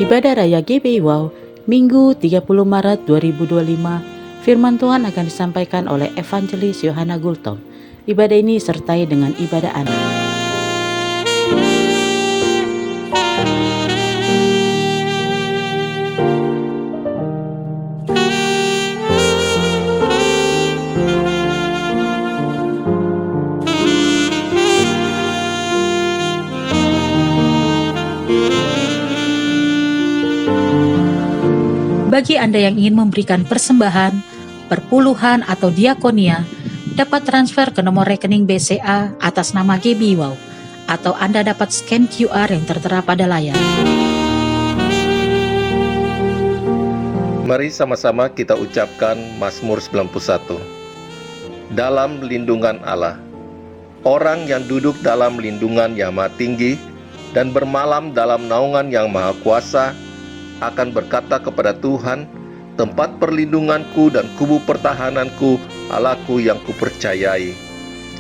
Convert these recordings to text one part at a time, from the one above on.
Ibadah Raya GBI Wow, Minggu 30 Maret 2025, firman Tuhan akan disampaikan oleh Evangelis Yohana Gultom. Ibadah ini disertai dengan ibadah anak. Bagi Anda yang ingin memberikan persembahan, perpuluhan atau diakonia, dapat transfer ke nomor rekening BCA atas nama GBI Wow, atau Anda dapat scan QR yang tertera pada layar. Mari sama-sama kita ucapkan Mazmur 91. Dalam lindungan Allah. Orang yang duduk dalam lindungan Yang Maha Tinggi dan bermalam dalam naungan Yang Maha Kuasa akan berkata kepada Tuhan, tempat perlindunganku dan kubu pertahananku, Allahku yang kupercayai.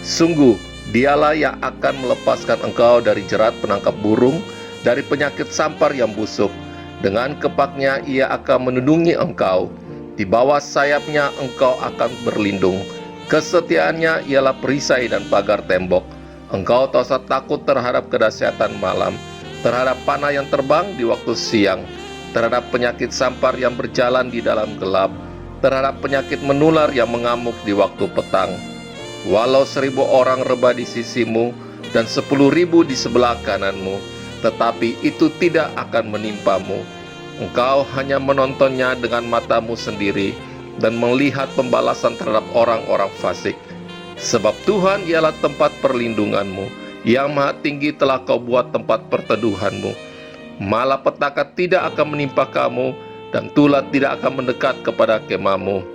Sungguh, dialah yang akan melepaskan engkau dari jerat penangkap burung, dari penyakit sampar yang busuk. Dengan kepaknya ia akan melindungi engkau. Di bawah sayapnya engkau akan berlindung. Kesetiaannya ialah perisai dan pagar tembok. Engkau tak usah takut terhadap kedahsyatan malam, terhadap panah yang terbang di waktu siang, terhadap penyakit sampar yang berjalan di dalam gelap, terhadap penyakit menular yang mengamuk di waktu petang. Walau 1.000 orang rebah di sisimu dan 10.000 di sebelah kananmu, tetapi itu tidak akan menimpamu. Engkau hanya menontonnya dengan matamu sendiri dan melihat pembalasan terhadap orang-orang fasik. Sebab Tuhan ialah tempat perlindunganmu, Yang Maha Tinggi telah kau buat tempat perteduhanmu. Malapetaka tidak akan menimpa kamu, dan tulah tidak akan mendekat kepada kemahmu.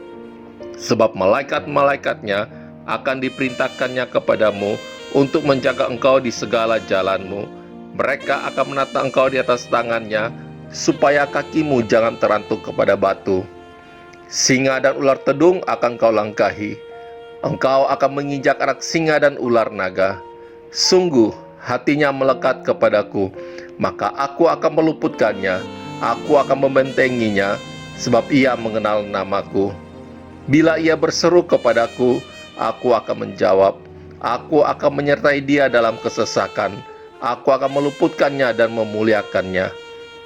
Sebab malaikat-malaikatnya akan diperintahkannya kepadamu untuk menjaga engkau di segala jalanmu. Mereka akan menata engkau di atas tangannya, supaya kakimu jangan terantuk kepada batu. Singa dan ular tedung akan kau langkahi. Engkau akan menginjak anak singa dan ular naga. Sungguh, hatinya melekat kepadaku, maka aku akan meluputkannya, aku akan membentenginya, sebab ia mengenal namaku. Bila ia berseru kepadaku, aku akan menjawab, aku akan menyertai dia dalam kesesakan, aku akan meluputkannya dan memuliakannya.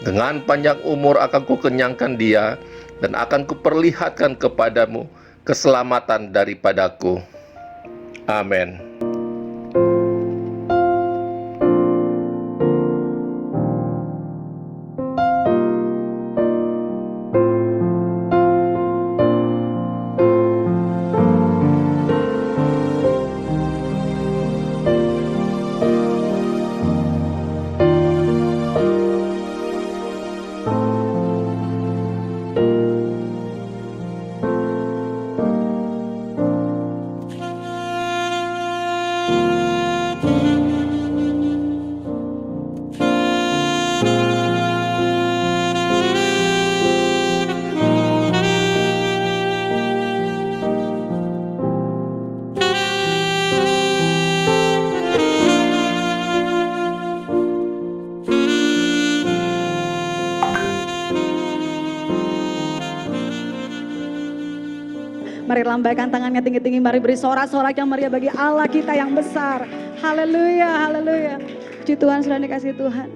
Dengan panjang umur akan kukenyangkan dia, dan akan kuperlihatkan kepadamu keselamatan daripadaku. Amin. Mari lambaikan tangannya tinggi-tinggi, mari beri sorak-sorak yang meriah bagi Allah kita yang besar. Haleluya, haleluya. Puji Tuhan, sudah dikasih Tuhan.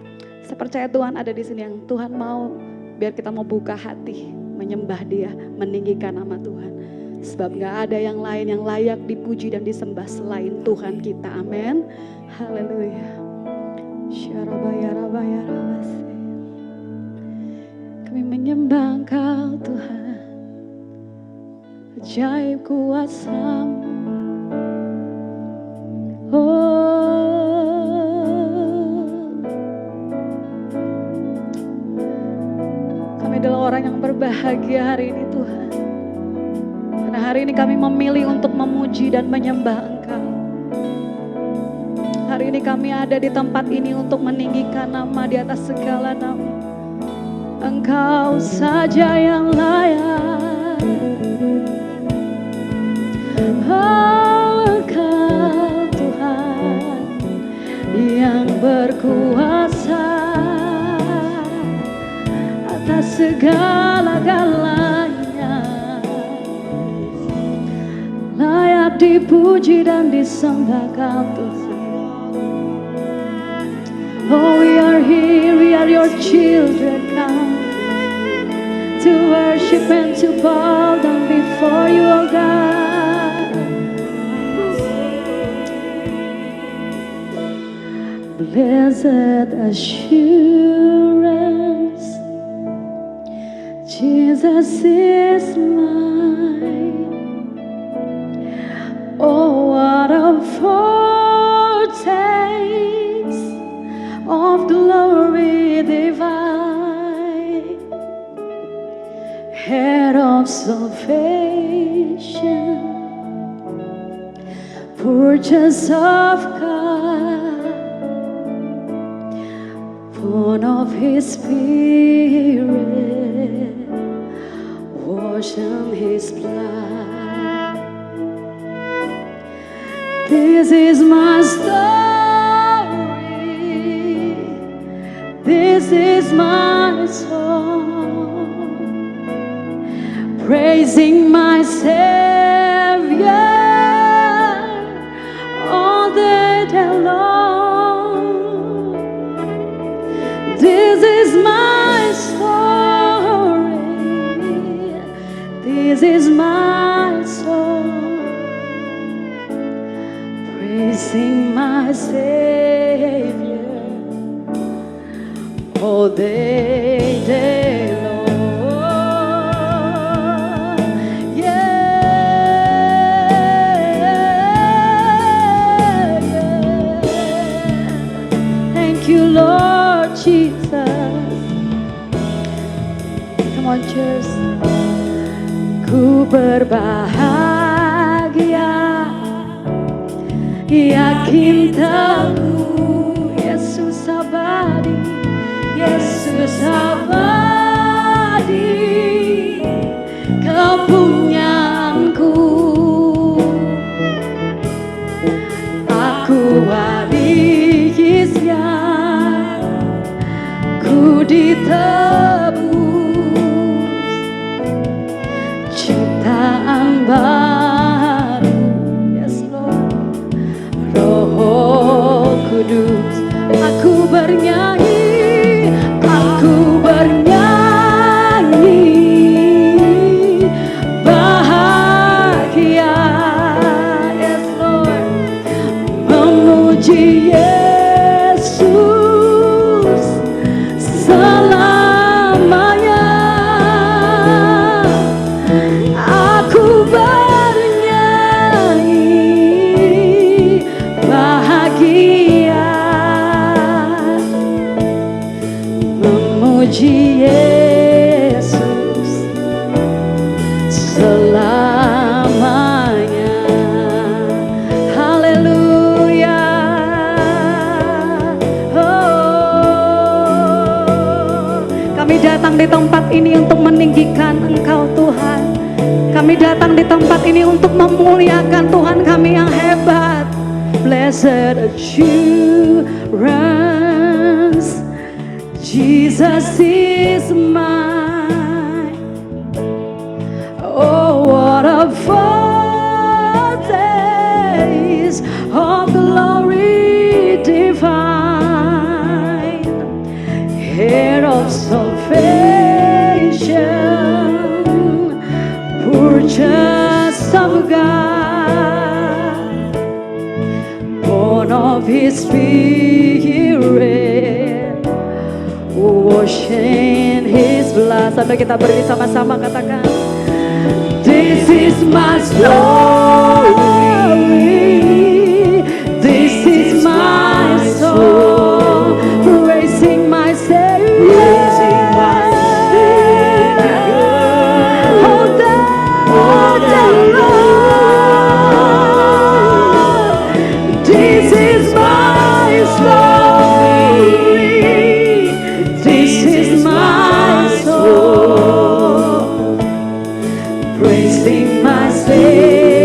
Saya percaya Tuhan ada di sini yang Tuhan mau, biar kita mau buka hati, menyembah Dia, meninggikan nama Tuhan. Sebab gak ada yang lain yang layak dipuji dan disembah selain Tuhan kita. Amin. Haleluya. Kami menyembah Engkau Tuhan. Ajaib kuasa-Mu, kami adalah orang yang berbahagia hari ini Tuhan, karena hari ini kami memilih untuk memuji dan menyembah Engkau. Hari ini kami ada di tempat ini untuk meninggikan nama di atas segala nama. Engkau saja yang layak. Engkau Tuhan yang berkuasa, segala-galanya, layak dipuji dan disembahkan Tuhan. Oh, we are here, we are your children, come to worship and to bow down before you, oh God. Blessed assurance, Jesus is mine. Oh, what a foretaste of glory divine, head of salvation, purchase of God, born of His Spirit, washed in His blood. This is my story, this is my song, praising my Savior all the day long. This is my story, this is my song, praising my Savior all day long. Yeah. Thank you, Lord Jesus. Come on, church. Ku berbahagia, yakin teguh, Yesus abadi, Yesus abadi, kepunyaanku. Aku warisnya, ku ditebus, ciptaan baru. Yes Lord, Roh Kudus. Aku bernyanyi, aku bernyanyi, bahagia. Yes Lord, memuji Yesus selamanya. Aku bernyanyi, bahagia, memuji Yesus selamanya. Haleluya. Oh, kami datang di tempat ini untuk meninggikan Engkau Tuhan. Kami datang di tempat ini untuk memuliakan Tuhan kami yang hebat. Blessed assurance, Jesus is mine. Oh, what a foretaste of glory divine, heir of salvation, purchase of God, born of His Spirit, washed in His blood. Sampai kita berdiri sama-sama katakan, this is my story, this is my song, praising my Savior. This is my story, this is my song, praising my Savior.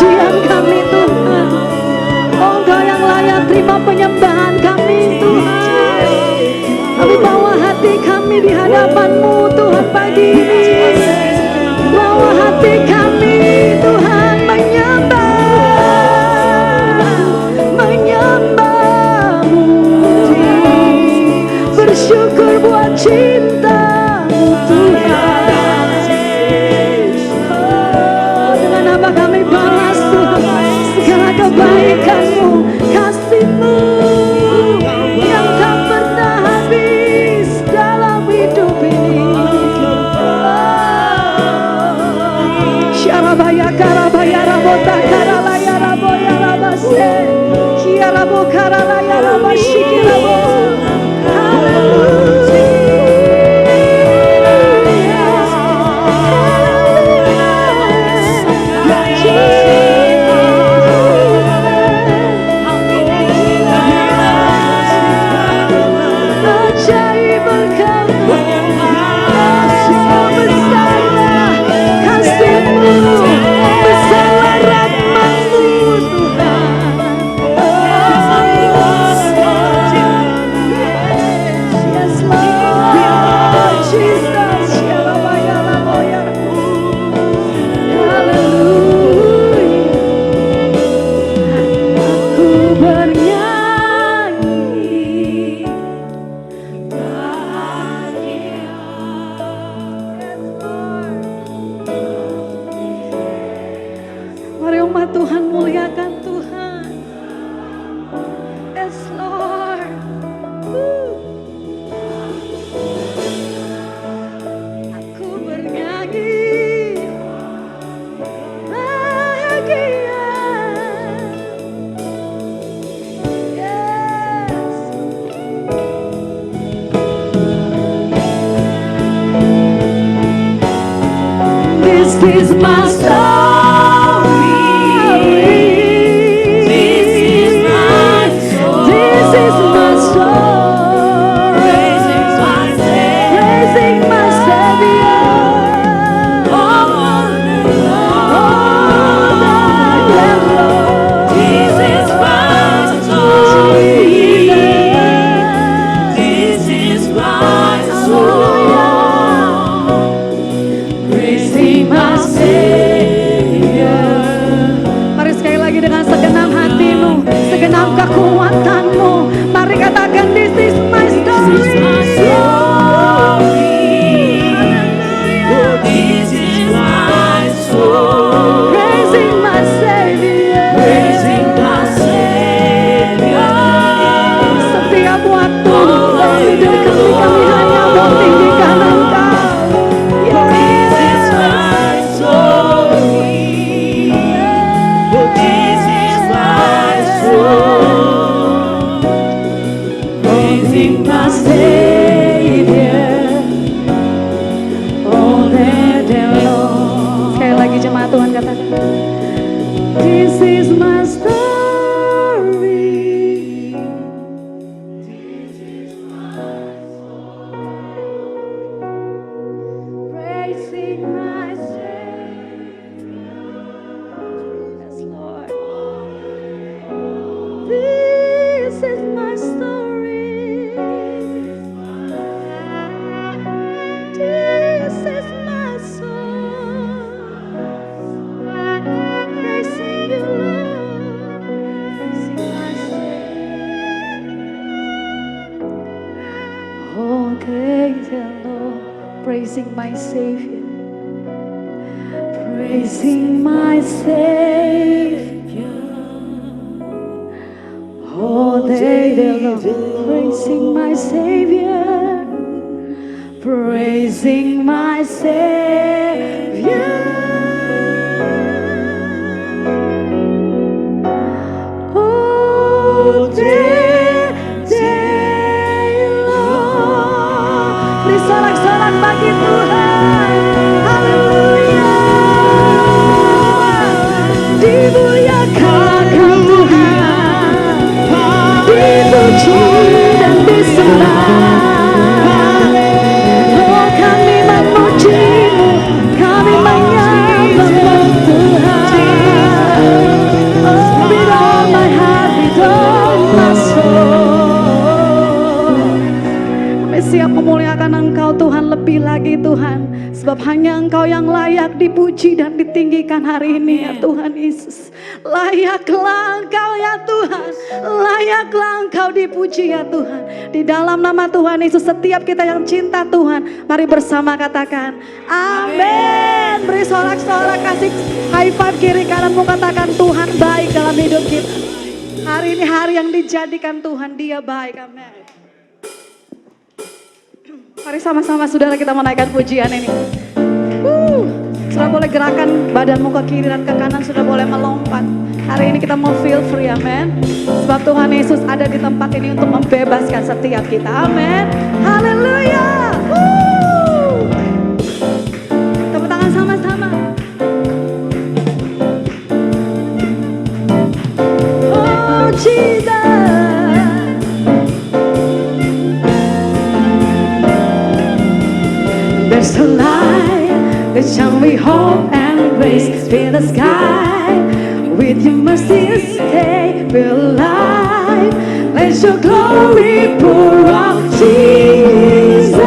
pujian kami Tuhan. Oh Engkau yang layak terima penyembahan kami Tuhan. Kami bawa hati kami di hadapan-Mu Tuhan pagi ini. Bawa hati kami Tuhan menyembah-Mu, bersyukur buat cinta-Mu Tuhan. Oh, dengan apa kami balas Tuhan segala kebaikan-Mu, kasih-Mu yang tak pernah habis dalam hidup ini. Syarabaya karabaya rabota karalaya raboya rabase kiarabo karalaya rabashikirabo. Ajaib Engkau, besarlah kasih-Mu, besarlah rahmat-Mu Tuhan. Yes Lord Jesus, Shalabaya Laboya. Haleluya. Aku bernyanyi bahagia. Mari umat Tuhan muliakan Tuhan. Yes Lord. Aku bernyanyi bahagia. Yes. This is my story. This is my story. This is my story. Praising my Savior. Praising my Savior. All day long. This is my story. This is my song. Praising my Savior. Mari sekali lagi dengan segenap hatimu, segenap kekuatanmu, mari katakan this is my story. This is my song. Praising my Savior. Praising my Savior. Setiap waktu dalam hidup kami hanya meninggikan Engkau. This is my story. This is my song. Praising my Savior. All day long. Sekali lagi jemaat Tuhan katakan, this is my story. This is my praising my Savior. Yes, Lord. This is my story. This is my song. Praising you, Lord. Praising my Savior. All day long, praising my Savior. Praising my Savior. All day long, praising my Savior. Praising my Savior. All day long. Beri sorak-sorak bagi Tuhan. Haleluya. Dimuliakan Tuhan, dipuji dan disembah. Oh kami memuji-Mu, kami layak dipuji dan ditinggikan hari ini ya Tuhan Yesus. Layaklah Engkau ya Tuhan, layaklah Engkau dipuji ya Tuhan. Di dalam nama Tuhan Yesus, setiap kita yang cinta Tuhan, mari bersama katakan amin. Beri sorak-sorak, kasih high five kiri kananmu, katakan Tuhan baik dalam hidup kita. Hari ini hari yang dijadikan Tuhan, Dia baik, amin. Mari sama-sama saudara kita menaikkan pujian ini. Sudah boleh gerakan badanmu ke kiri dan ke kanan, sudah boleh melompat. Hari ini kita mau feel free, amin. Sebab Tuhan Yesus ada di tempat ini untuk membebaskan setiap kita, amin. Haleluya. Tepuk tangan sama-sama. Oh Jesus. There's a light that shall we hope and grace. Fill the sky with your mercy and stay alive. Let your glory pour out, Jesus.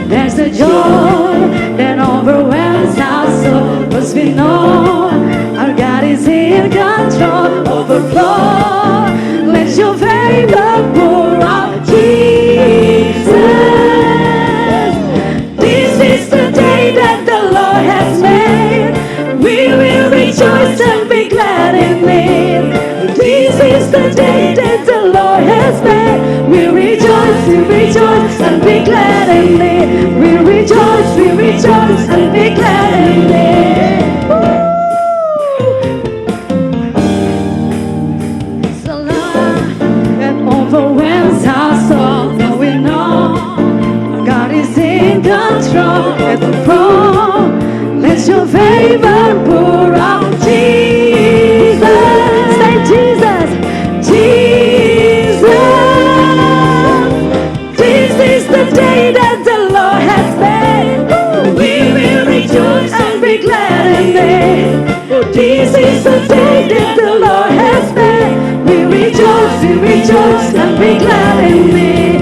There's a joy that overwhelms our soul, 'cause we know our God is in control. Overflow, let your favor pour out, Jesus. Rejoice and be glad in it. This is the day that the Lord has made. We rejoice and be glad in it. We rejoice and be glad in it. So love that overwhelms our soul, for we know God is in control. At the throne, let your favor pour out, Jesus. Say Jesus, Jesus. This is the day that the Lord has made. We will rejoice and be glad in it. This is the day that the Lord has made. We rejoice and be glad in it.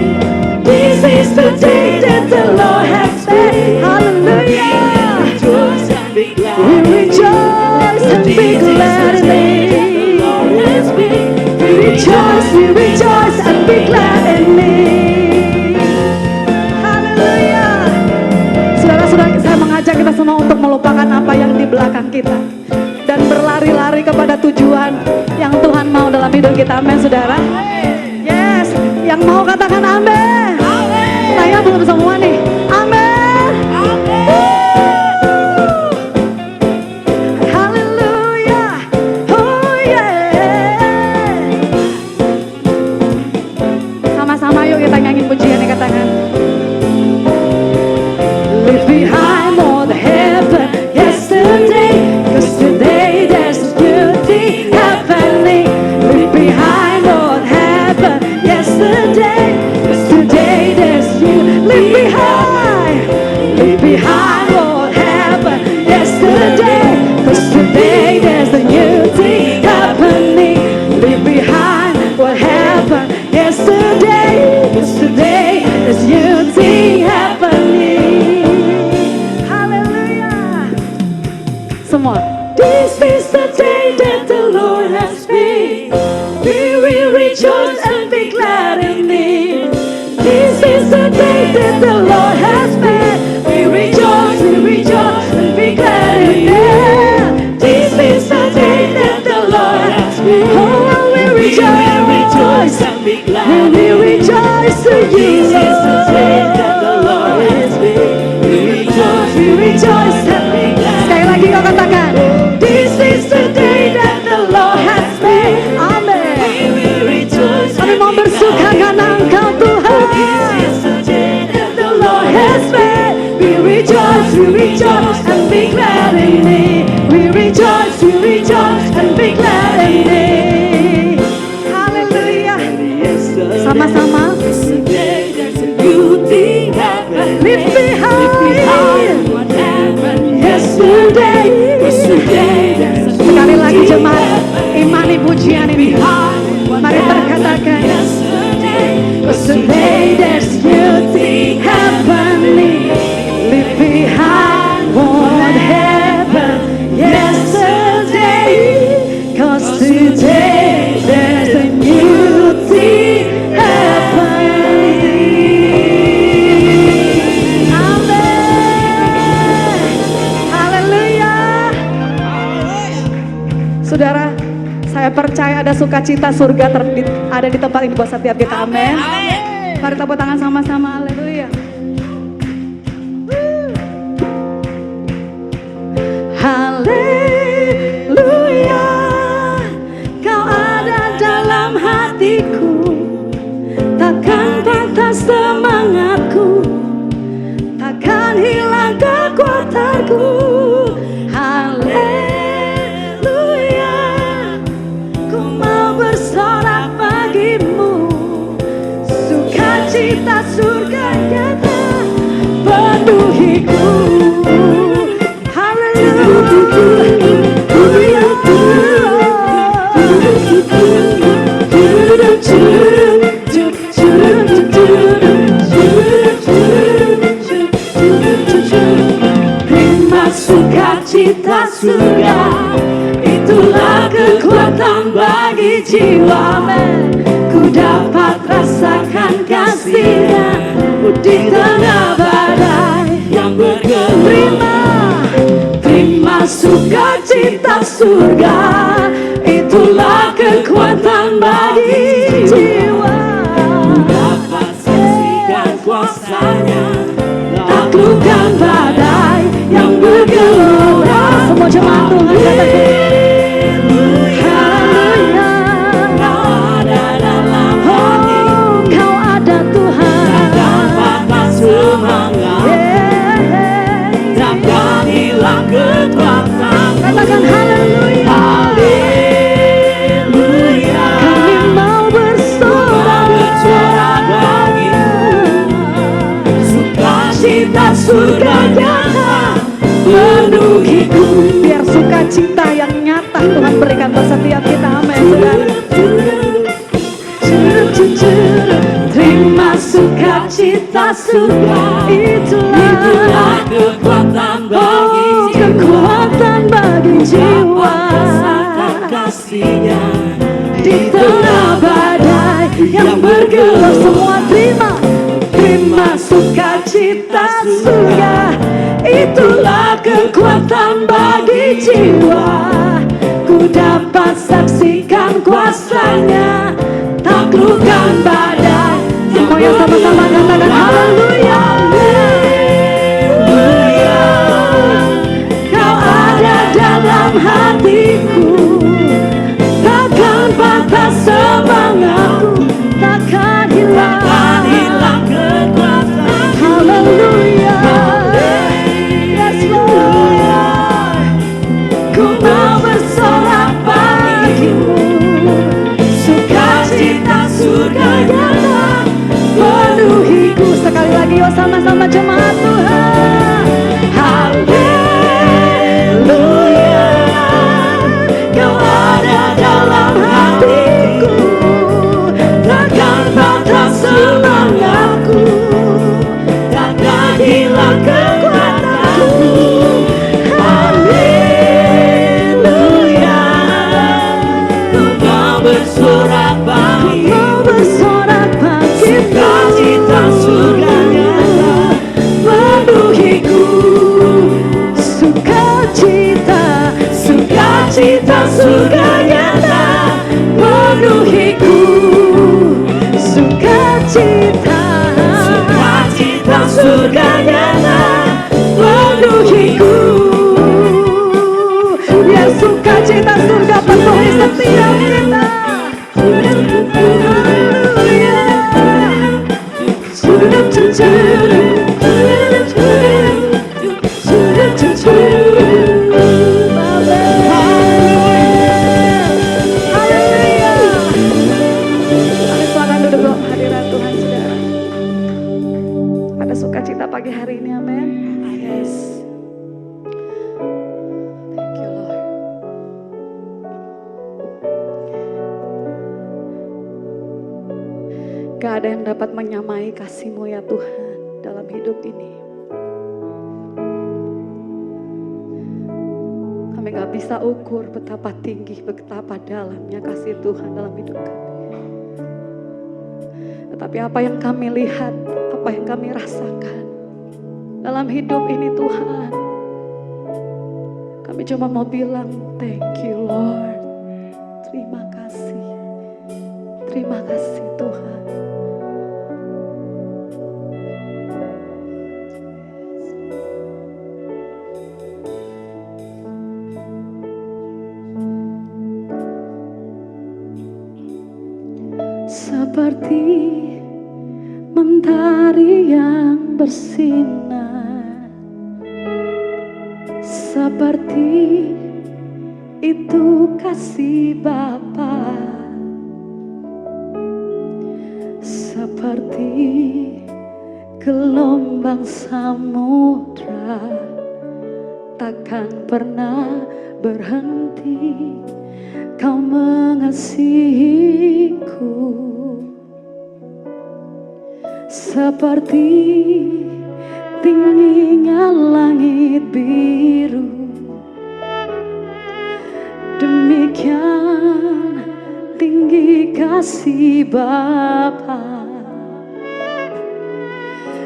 This is the day that the Lord has made. Hallelujah. We rejoice and be glad in it. We rejoice and be glad in it. Haleluya. Saudara-saudara, saya mengajak kita semua untuk melupakan apa yang di belakang kita dan berlari-lari kepada tujuan yang Tuhan mau dalam hidup kita. Amin, saudara. Yes, yang mau katakan amin. Saya belum semua nih. Amin. Sekali lagi kau katakan, this is the day that the Lord has made. Amen. Kami mau bersuka karena Engkau Tuhan. This is the day that the Lord has made. We rejoice and be glad in it. We rejoice and be glad in it. Haleluya. Sama-sama. Lift me high. Sekali lagi jemaat, imani pujian ini. Mari terkatakan. Today there's beauty happening. Lift me high. Saudara, saya percaya ada sukacita surga ada di tempat ini buat setiap kita. Amin. Mari tepuk tangan sama-sama. Haleluya. Haleluya. Kau ada dalam hatiku, takkan patah semangatku, takkan hilang kekuatanku. Haleluya. Ku mau bersorak bagimu, sukacita surga nyata penuhiku. Terima sukacita surga, itulah kekuatan bagi jiwa. Ku dapat rasakan kasih-Nya di tengah badai yang bergelora. Terima sukacita surga, itulah kekuatan bagi jiwa. Dapat saksikan kuasa-Nya, taklukkan badai yang bergelora. Semua jemaat Tuhan katakan, katakan haleluya, haleluya. Kami mau bersorak bagimu, sukacita surga nyata penuhiku. Biar sukacita yang nyata Tuhan berikan buat setiap kita. Amin, saudara. Terima sukacita surga, itulah kekuatan bagi jiwa. Kasih-Nya di tengah badai yang bergelora. Semua terima sukacita surga, itulah kekuatan bagi jiwa. Ku dapat saksikan kuasa-Nya, taklukkan badai. Semuanya sama-sama katakan haleluya. Dalam hatiku, takkan patah semangatku, takkan hilang kekuatan. Haleluya, yes Lord. Ku mau bersorak bagimu, sukacita surga nyata penuhiku. Sekali lagi, yuk sama-sama jemaat Tuhan. Haleluya. Semangatku, takkan hilang kekuatanku. Haleluya. Ku mau bersorak bagimu, sukacita surga nyata penuhiku. Sukacita surga nyata penuhiku. Sukacita surga nyata penuhiku. Biar sukacita surga penuhi setiap kita. Haleluya. Pagi hari ini, amin. Yes. Thank you Lord. Gak ada yang dapat menyamai kasih-Mu ya Tuhan dalam hidup ini. Kami gak bisa ukur betapa tinggi, betapa dalamnya kasih Tuhan dalam hidup kami. Tetapi apa yang kami lihat, apa yang kami rasakan dalam hidup ini Tuhan, kami cuma mau bilang thank you Lord. Terima kasih. Terima kasih Tuhan. Seperti mentari yang bersinar, seperti itu kasih Bapa, seperti gelombang samudra takkan pernah berhenti. Kau mengasihiku seperti tingginya langit biru, demikian tinggi kasih Bapa.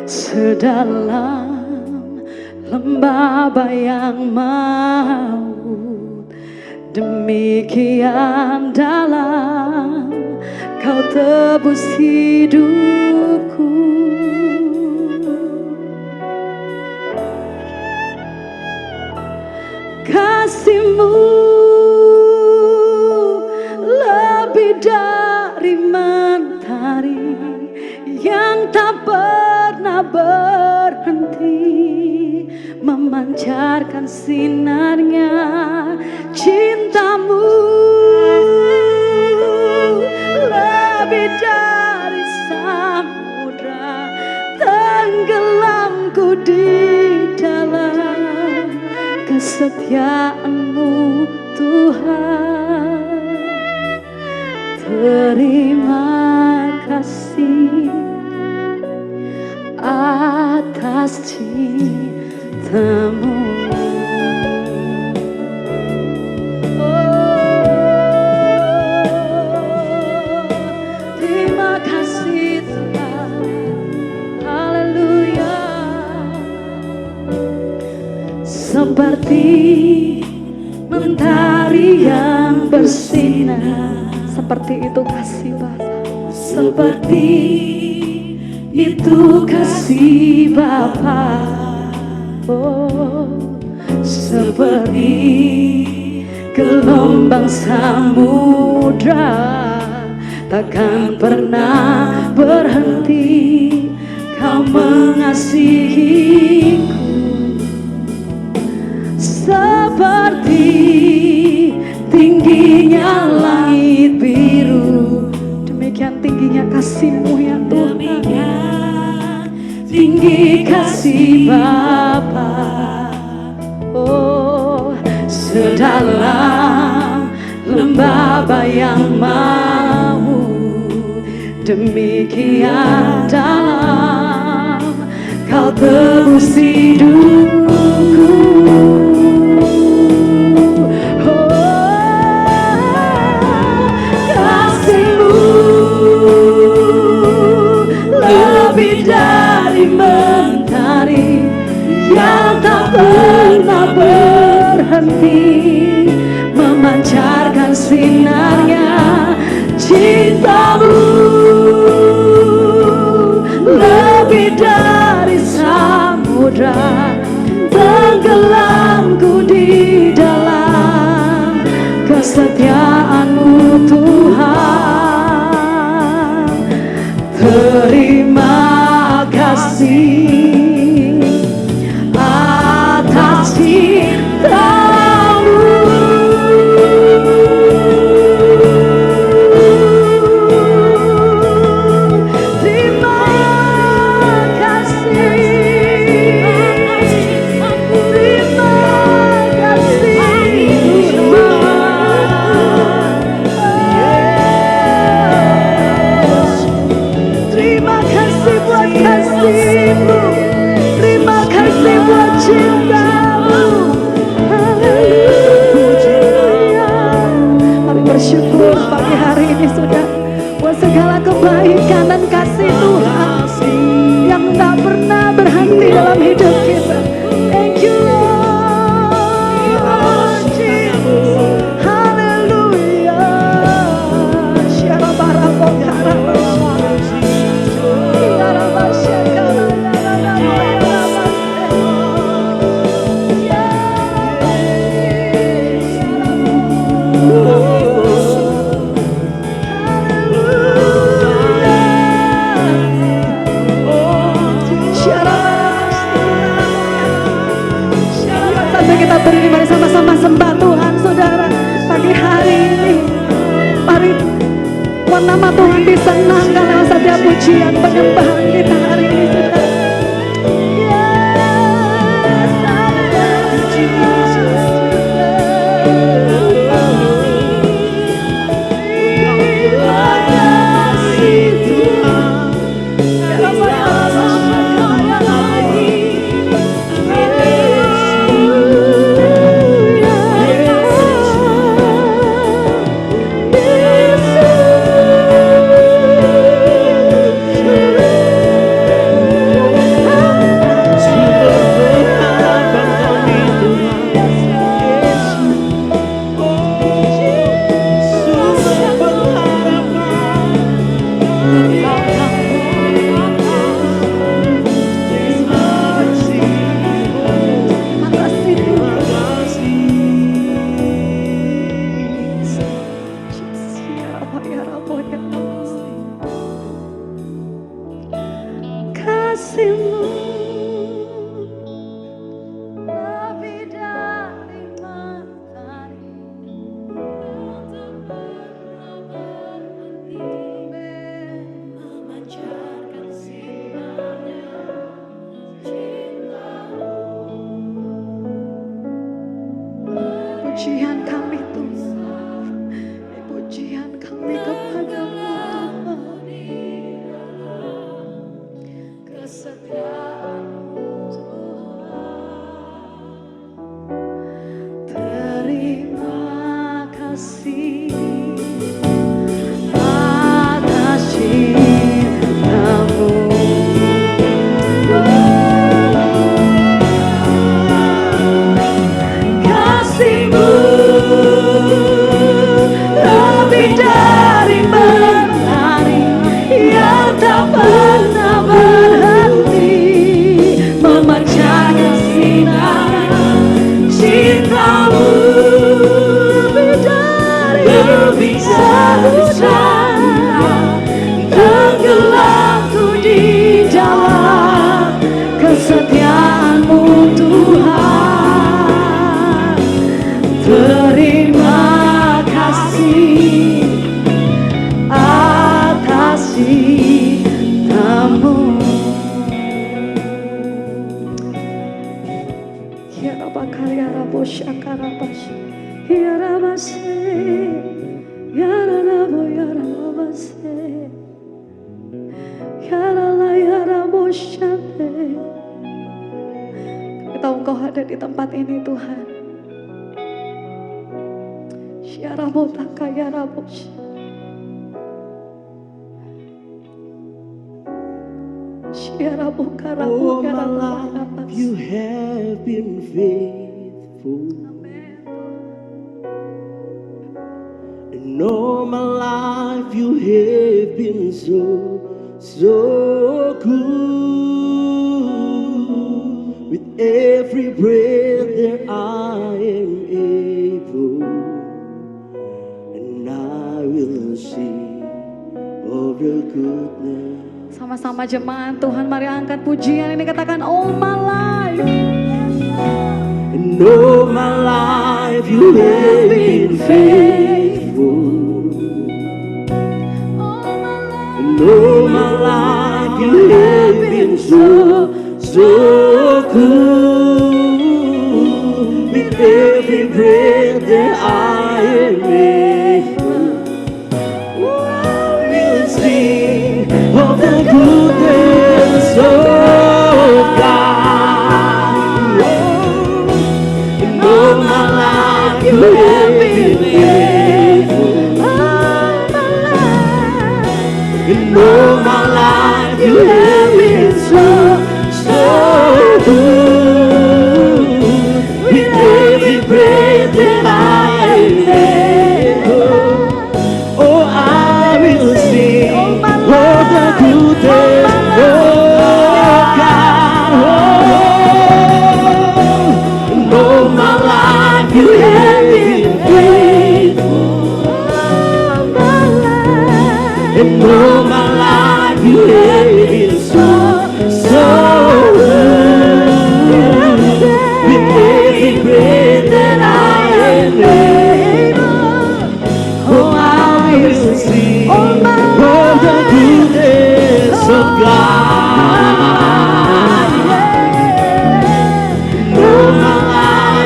Sedalam lembah bayang maut, demikian dalam Kau tebus hidupku. Kasih-Mu lebih dari mentari yang tak pernah berhenti memancarkan sinarnya. Cinta-Mu lebih dari samudra, tenggelamku di dalam kesetiaan-Mu Tuhan. Terima kasih atas cinta-Mu. Terima kasih Tuhan. Haleluya. Seperti mentari yang bersinar, seperti itu kasih Bapa. Seperti itu kasih Bapa. Oh, seperti gelombang samudra takkan pernah berhenti. Kau mengasihiku seperti tingginya langit biru, demikian tingginya kasih-Mu ya Tuhan. Tinggi kasih Bapa. Oh, sedalam lembah bayang maut, demikian dalam Kau tebus hidupku. Lebih dari mentari yang tak pernah berhenti memancarkan sinarnya. Cinta-Mu lebih dari samudra, tenggelamku di dalam kesetiaan-Mu Tuhan. Terima kasih atas cinta-Mu mari sama-sama sembah Tuhan saudara pagi hari ini. Mari buat nama Tuhan disenangkan lewat setiap pujian penyembahan kita hari ini saudara. Pujian kami Tuhan, pujian kami kepadamu Tuhan, kesetiaan-Mu Tuhan. Terima kasih atas cinta-Mu. Lebih dari mentari yang tak pernah berhenti, memancarkan sinar cinta-Mu. Lebih dari samudra, tenggelamku di dalam kesetiaan-Mu Tuhan. Terima kasih atas cinta-Mu. Ya Rabba karya Rabbo Shakarabash, ya Rabase, ya Rabbo ya Rabase, ya Rala ya Rabbo Shate. Kami tahu Engkau ada di tempat ini Tuhan. Ya Rabbo takaya Rabbo. Ya Rabbo karabu ya Rabbo. You have been faithful. And all my life you have been so good. With every breath that I am able, and I will sing of your goodness. Sama-sama jemaat Tuhan, mari angkat pujian ini, katakan all my life. And all my life you have been faithful. And all my life you have been so good. With every breath that I am able, I will sing of the goodness of God. And all my life you have been faithful. And all my life you have been so good. With every breath that I am able, oh, I will sing of the goodness of God. And all my life you have been faithful. And all my life you have been so good. With every breath that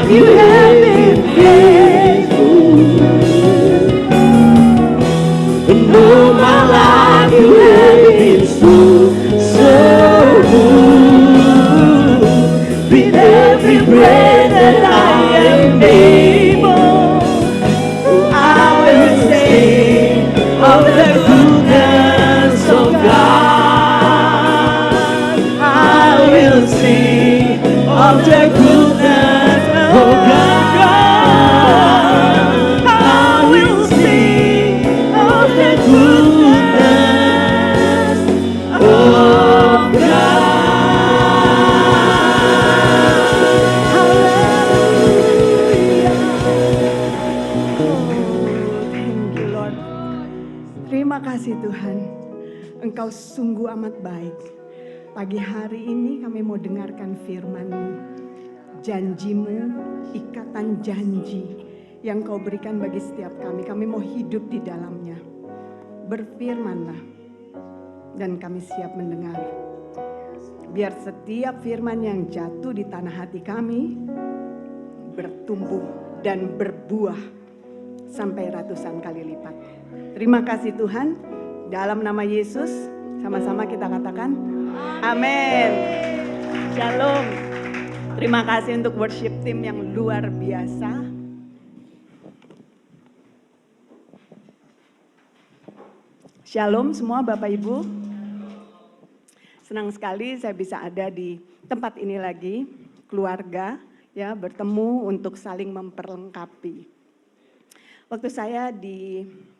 you have been faithful. And all my life you have been so, so good. With every breath that I am able, I will sing of the goodness of God. I will sing of the goodness of God. I will sing of the goodness of Thank you Lord. Terima kasih Tuhan. Engkau sungguh amat baik. Pagi hari ini kami mau dengarkan firman-Mu. Janji-Mu, ikatan janji yang Kau berikan bagi setiap kami. Kami mau hidup di dalamnya. Berfirmanlah dan kami siap mendengar. Biar setiap firman yang jatuh di tanah hati kami bertumbuh dan berbuah sampai ratusan kali lipat. Terima kasih Tuhan. Dalam nama Yesus, sama-sama kita katakan amin. Shalom. Terima kasih untuk worship team yang luar biasa. Shalom semua Bapak Ibu. Senang sekali saya bisa ada di tempat ini lagi, keluarga ya, bertemu untuk saling memperlengkapi. Waktu saya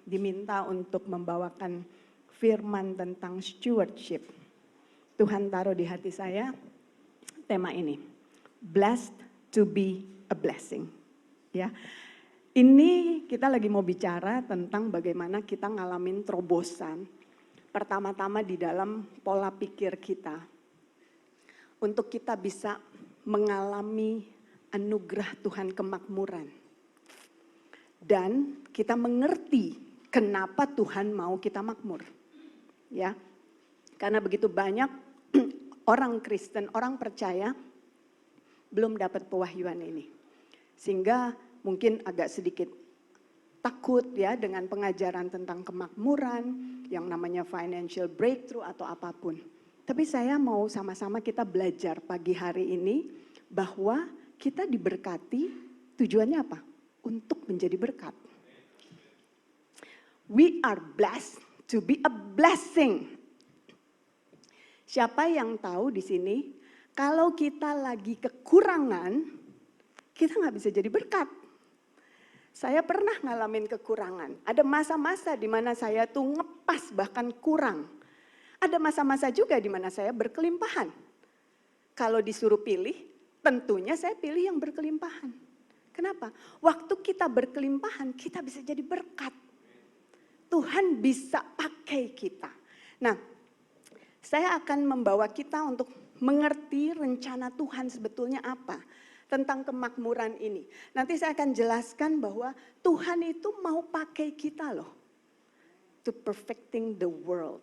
diminta untuk membawakan firman tentang stewardship, Tuhan taruh di hati saya tema ini, blessed to be a blessing. Ya, ini kita lagi mau bicara tentang bagaimana kita ngalamin terobosan. Pertama-tama di dalam pola pikir kita, untuk kita bisa mengalami anugerah Tuhan kemakmuran. Dan kita mengerti kenapa Tuhan mau kita makmur. Ya, karena begitu banyak orang Kristen, orang percaya belum dapat pewahyuan ini. Sehingga mungkin agak sedikit takut ya dengan pengajaran tentang kemakmuran, yang namanya financial breakthrough atau apapun. Tapi saya mau sama-sama kita belajar pagi hari ini bahwa kita diberkati, tujuannya apa? Untuk menjadi berkat. We are blessed to be a blessing. Siapa yang tahu di sini, kalau kita lagi kekurangan, kita nggak bisa jadi berkat. Saya pernah ngalamin kekurangan. Ada masa-masa di mana saya tuh ngepas bahkan kurang. Ada masa-masa juga di mana saya berkelimpahan. Kalau disuruh pilih, tentunya saya pilih yang berkelimpahan. Kenapa? Waktu kita berkelimpahan, kita bisa jadi berkat. Tuhan bisa pakai kita. Nah, saya akan membawa kita untuk mengerti rencana Tuhan sebetulnya apa tentang kemakmuran ini. Nanti saya akan jelaskan bahwa Tuhan itu mau pakai kita loh, to perfecting the world.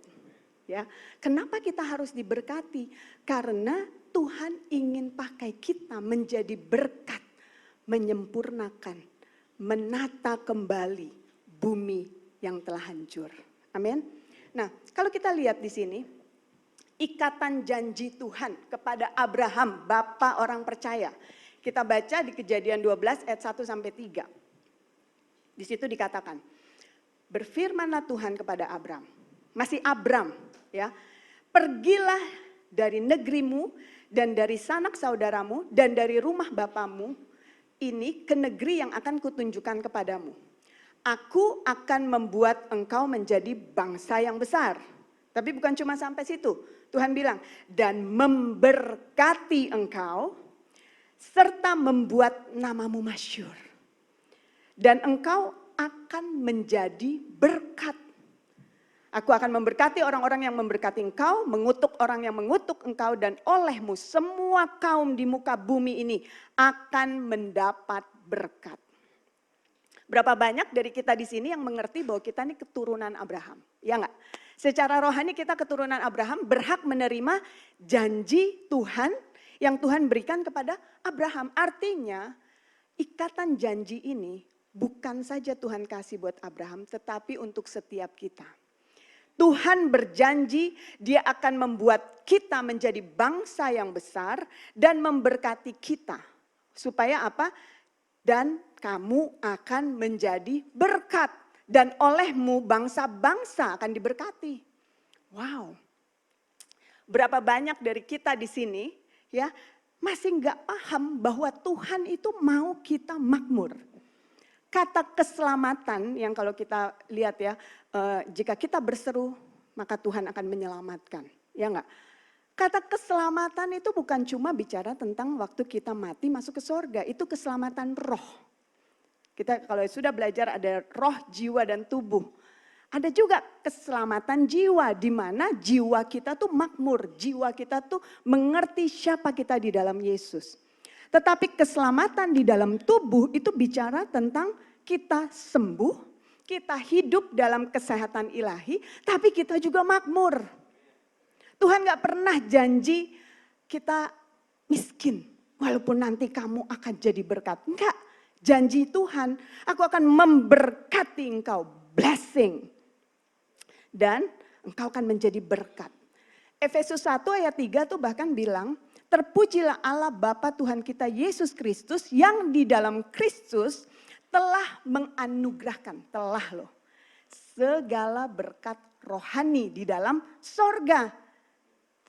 Ya, kenapa kita harus diberkati? Karena Tuhan ingin pakai kita menjadi berkat, menyempurnakan, menata kembali bumi yang telah hancur. Amin. Nah, kalau kita lihat di sini, ikatan janji Tuhan kepada Abraham, bapa orang percaya. Kita baca di Kejadian 12 ayat 1 sampai 3. Di situ dikatakan, berfirmanlah Tuhan kepada Abram. Masih Abram, ya. Pergilah dari negerimu dan dari sanak saudaramu dan dari rumah bapamu ini ke negeri yang akan kutunjukkan kepadamu. Aku akan membuat engkau menjadi bangsa yang besar. Tapi bukan cuma sampai situ. Tuhan bilang, dan memberkati engkau serta membuat namamu masyhur. Dan engkau akan menjadi berkat. Aku akan memberkati orang-orang yang memberkati engkau, mengutuk orang yang mengutuk engkau, dan olehmu semua kaum di muka bumi ini akan mendapat berkat. Berapa banyak dari kita di sini yang mengerti bahwa kita ini keturunan Abraham? Ya enggak? Secara rohani kita keturunan Abraham, berhak menerima janji Tuhan yang Tuhan berikan kepada Abraham. Artinya ikatan janji ini bukan saja Tuhan kasih buat Abraham, tetapi untuk setiap kita. Tuhan berjanji dia akan membuat kita menjadi bangsa yang besar dan memberkati kita. Supaya apa? Dan kamu akan menjadi berkat. Dan olehmu bangsa-bangsa akan diberkati. Wow. Berapa banyak dari kita di sini ya masih nggak paham bahwa Tuhan itu mau kita makmur. Kata keselamatan yang kalau kita lihat ya, jika kita berseru maka Tuhan akan menyelamatkan, ya enggak? Kata keselamatan itu bukan cuma bicara tentang waktu kita mati masuk ke surga, itu keselamatan roh. Kita kalau sudah belajar ada roh, jiwa dan tubuh. Ada juga keselamatan jiwa di mana jiwa kita tuh makmur, jiwa kita tuh mengerti siapa kita di dalam Yesus. Tetapi keselamatan di dalam tubuh itu bicara tentang kita sembuh, kita hidup dalam kesehatan ilahi, tapi kita juga makmur. Tuhan gak pernah janji kita miskin, walaupun nanti kamu akan jadi berkat. Enggak, janji Tuhan, aku akan memberkati engkau, blessing. Dan engkau akan menjadi berkat. Efesus 1 ayat 3 tuh bahkan bilang, terpujilah Allah Bapa Tuhan kita Yesus Kristus yang di dalam Kristus telah menganugerahkan, segala berkat rohani di dalam sorga.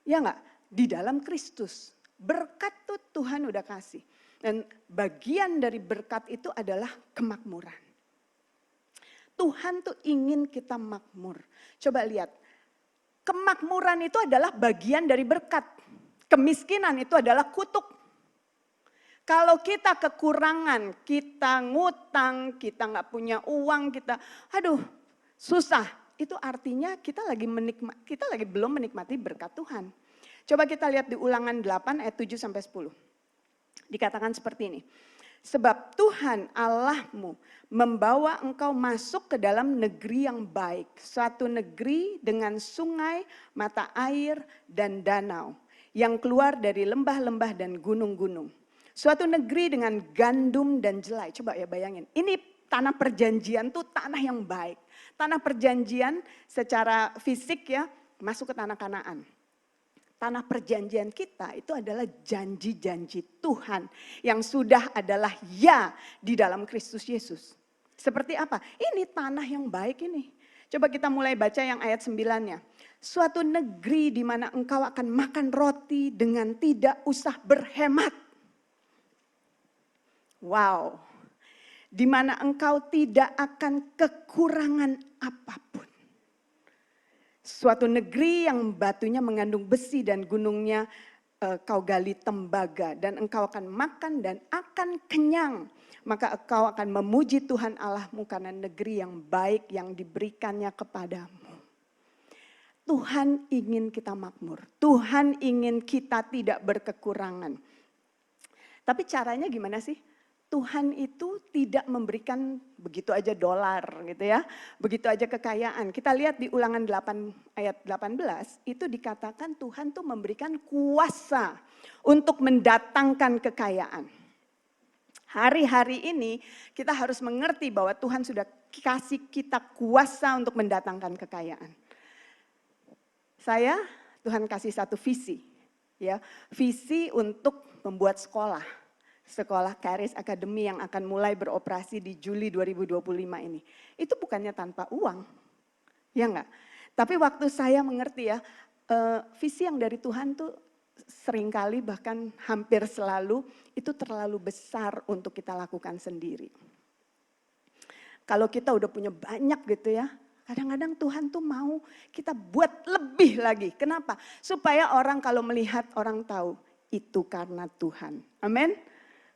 Ya enggak? Di dalam Kristus. Berkat tuh Tuhan udah kasih. Dan bagian dari berkat itu adalah kemakmuran. Tuhan tuh ingin kita makmur. Coba lihat, kemakmuran itu adalah bagian dari berkat. Kemiskinan itu adalah kutuk. Kalau kita kekurangan, kita ngutang, kita nggak punya uang, kita susah. Itu artinya kita lagi belum menikmati berkat Tuhan. Coba kita lihat di Ulangan 8 ayat 7 sampai 10. Dikatakan seperti ini. Sebab Tuhan Allahmu membawa engkau masuk ke dalam negeri yang baik. Suatu negeri dengan sungai, mata air, dan danau. Yang keluar dari lembah-lembah dan gunung-gunung. Suatu negeri dengan gandum dan jelai. Coba ya bayangin, ini tanah perjanjian tuh tanah yang baik. Tanah perjanjian secara fisik ya masuk ke tanah Kanaan. Tanah perjanjian kita itu adalah janji-janji Tuhan yang sudah adalah ya di dalam Kristus Yesus. Seperti apa? Ini tanah yang baik ini. Coba kita mulai baca yang ayat 9-nya. Suatu negeri di mana engkau akan makan roti dengan tidak usah berhemat. Wow. Di mana engkau tidak akan kekurangan apapun. Suatu negeri yang batunya mengandung besi dan gunungnya kau gali tembaga. Dan engkau akan makan dan akan kenyang. Maka engkau akan memuji Tuhan Allahmu karena negeri yang baik yang diberikannya kepadamu. Tuhan ingin kita makmur. Tuhan ingin kita tidak berkekurangan. Tapi caranya gimana sih? Tuhan itu tidak memberikan begitu aja dolar gitu ya. Begitu aja kekayaan. Kita lihat di Ulangan 8 ayat 18 itu dikatakan Tuhan tuh memberikan kuasa untuk mendatangkan kekayaan. Hari-hari ini kita harus mengerti bahwa Tuhan sudah kasih kita kuasa untuk mendatangkan kekayaan. Tuhan kasih satu visi, ya, visi untuk membuat sekolah Charis Academy yang akan mulai beroperasi di Juli 2025 ini. Itu bukannya tanpa uang, ya enggak? Tapi waktu saya mengerti ya, visi yang dari Tuhan tuh seringkali bahkan hampir selalu itu terlalu besar untuk kita lakukan sendiri. Kalau kita udah punya banyak gitu ya, kadang-kadang Tuhan tuh mau kita buat lebih lagi. Kenapa? Supaya orang kalau melihat orang tahu itu karena Tuhan. Amin.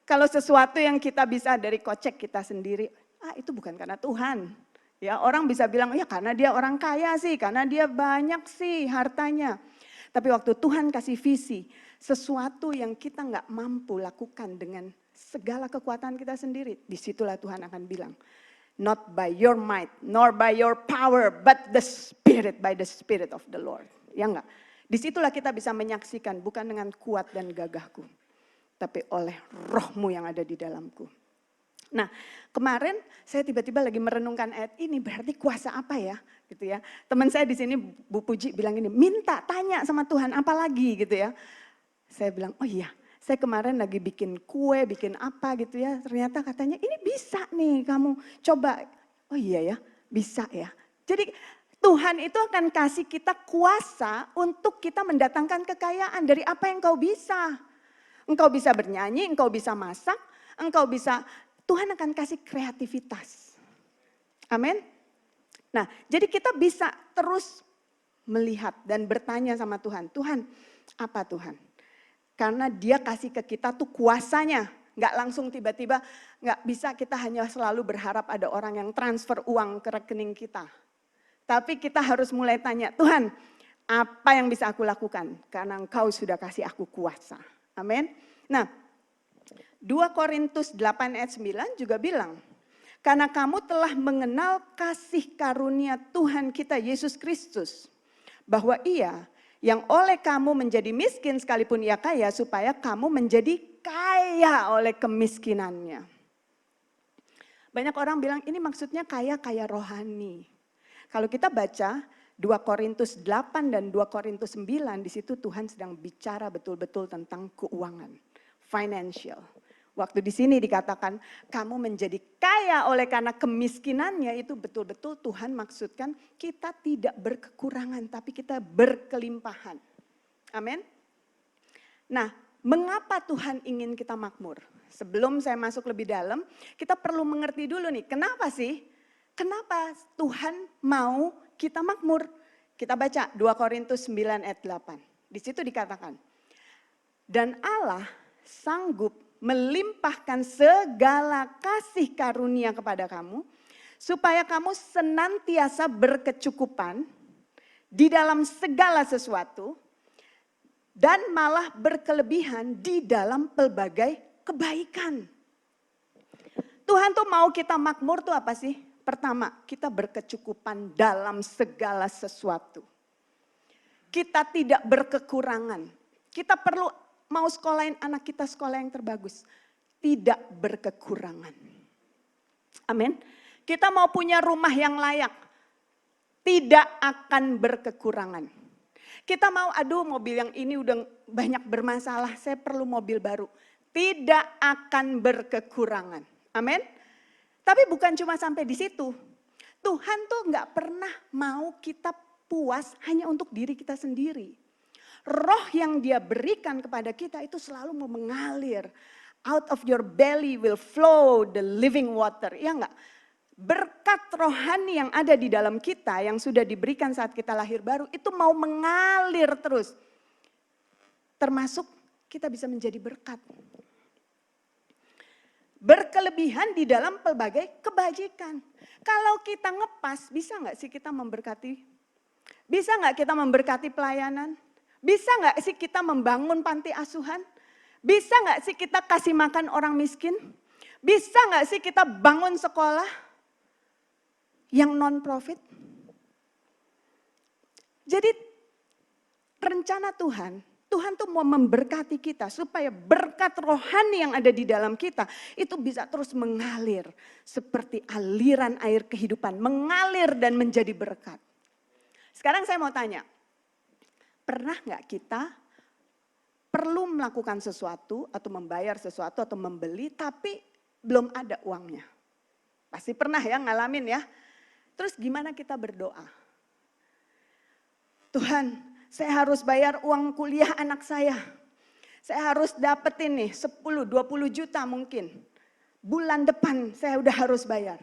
Kalau sesuatu yang kita bisa dari kocek kita sendiri, itu bukan karena Tuhan. Ya, orang bisa bilang, ya karena dia orang kaya sih, karena dia banyak sih hartanya. Tapi waktu Tuhan kasih visi, sesuatu yang kita nggak mampu lakukan dengan segala kekuatan kita sendiri, disitulah Tuhan akan bilang, not by your might, nor by your power, but by the Spirit of the Lord. Ya enggak? Disitulah kita bisa menyaksikan, bukan dengan kuat dan gagahku, tapi oleh rohmu yang ada di dalamku. Nah, kemarin saya tiba-tiba lagi merenungkan ayat ini, berarti kuasa apa ya? Gitu ya. Teman saya di sini Bu Puji bilang ini, minta, tanya sama Tuhan apa lagi gitu ya. Saya bilang, oh iya, saya kemarin lagi bikin kue, bikin apa gitu ya. Ternyata katanya ini bisa nih kamu coba. Oh iya ya, bisa ya. Jadi Tuhan itu akan kasih kita kuasa untuk kita mendatangkan kekayaan dari apa yang kau bisa. Engkau bisa bernyanyi, engkau bisa masak, engkau bisa, Tuhan akan kasih kreativitas. Amin. Nah, jadi kita bisa terus melihat dan bertanya sama Tuhan. Tuhan, apa Tuhan? Karena dia kasih ke kita tuh kuasanya. Nggak langsung tiba-tiba, nggak bisa kita hanya selalu berharap ada orang yang transfer uang ke rekening kita. Tapi kita harus mulai tanya, Tuhan, apa yang bisa aku lakukan? Karena Engkau sudah kasih aku kuasa. Amin. Nah, 2 Korintus 8 ayat 9 juga bilang, karena kamu telah mengenal kasih karunia Tuhan kita Yesus Kristus, bahwa Ia yang oleh kamu menjadi miskin sekalipun Ia kaya, supaya kamu menjadi kaya oleh kemiskinannya. Banyak orang bilang ini maksudnya kaya rohani. Kalau kita baca 2 Korintus 8 dan 2 Korintus 9, di situ Tuhan sedang bicara betul-betul tentang keuangan, financial. Waktu di sini dikatakan kamu menjadi kaya oleh karena kemiskinannya, itu betul-betul Tuhan maksudkan kita tidak berkekurangan tapi kita berkelimpahan. Amin. Nah, mengapa Tuhan ingin kita makmur? Sebelum saya masuk lebih dalam, kita perlu mengerti dulu nih, kenapa sih? Kenapa Tuhan mau kita makmur? Kita baca 2 Korintus 9 ayat 8. Di situ dikatakan, dan Allah sanggup melimpahkan segala kasih karunia kepada kamu, supaya kamu senantiasa berkecukupan di dalam segala sesuatu, dan malah berkelebihan di dalam pelbagai kebaikan. Tuhan tuh mau kita makmur tuh apa sih? Pertama, kita berkecukupan dalam segala sesuatu. Kita tidak berkekurangan. Kita perlu mau sekolahin anak kita sekolah yang terbagus. Tidak berkekurangan. Amin. Kita mau punya rumah yang layak. Tidak akan berkekurangan. Kita mau, aduh mobil yang ini udah banyak bermasalah, saya perlu mobil baru. Tidak akan berkekurangan. Amin. Tapi bukan cuma sampai di situ. Tuhan tuh nggak pernah mau kita puas hanya untuk diri kita sendiri. Roh yang Dia berikan kepada kita itu selalu mau mengalir. Out of your belly will flow the living water. Ya enggak? Berkat rohani yang ada di dalam kita yang sudah diberikan saat kita lahir baru itu mau mengalir terus. Termasuk kita bisa menjadi berkat. Berkelebihan di dalam pelbagai kebajikan. Kalau kita ngepas, bisa nggak sih kita memberkati? Bisa nggak kita memberkati pelayanan? Bisa nggak sih kita membangun panti asuhan? Bisa nggak sih kita kasih makan orang miskin? Bisa nggak sih kita bangun sekolah yang non-profit? Jadi rencana Tuhan tuh mau memberkati kita supaya berkat rohani yang ada di dalam kita itu bisa terus mengalir seperti aliran air kehidupan, mengalir dan menjadi berkat. Sekarang saya mau tanya, pernah nggak kita perlu melakukan sesuatu atau membayar sesuatu atau membeli tapi belum ada uangnya? Pasti pernah ya ngalamin ya. Terus gimana kita berdoa? Tuhan, saya harus bayar uang kuliah anak saya. Saya harus dapetin nih 10, 20 juta mungkin. Bulan depan saya udah harus bayar.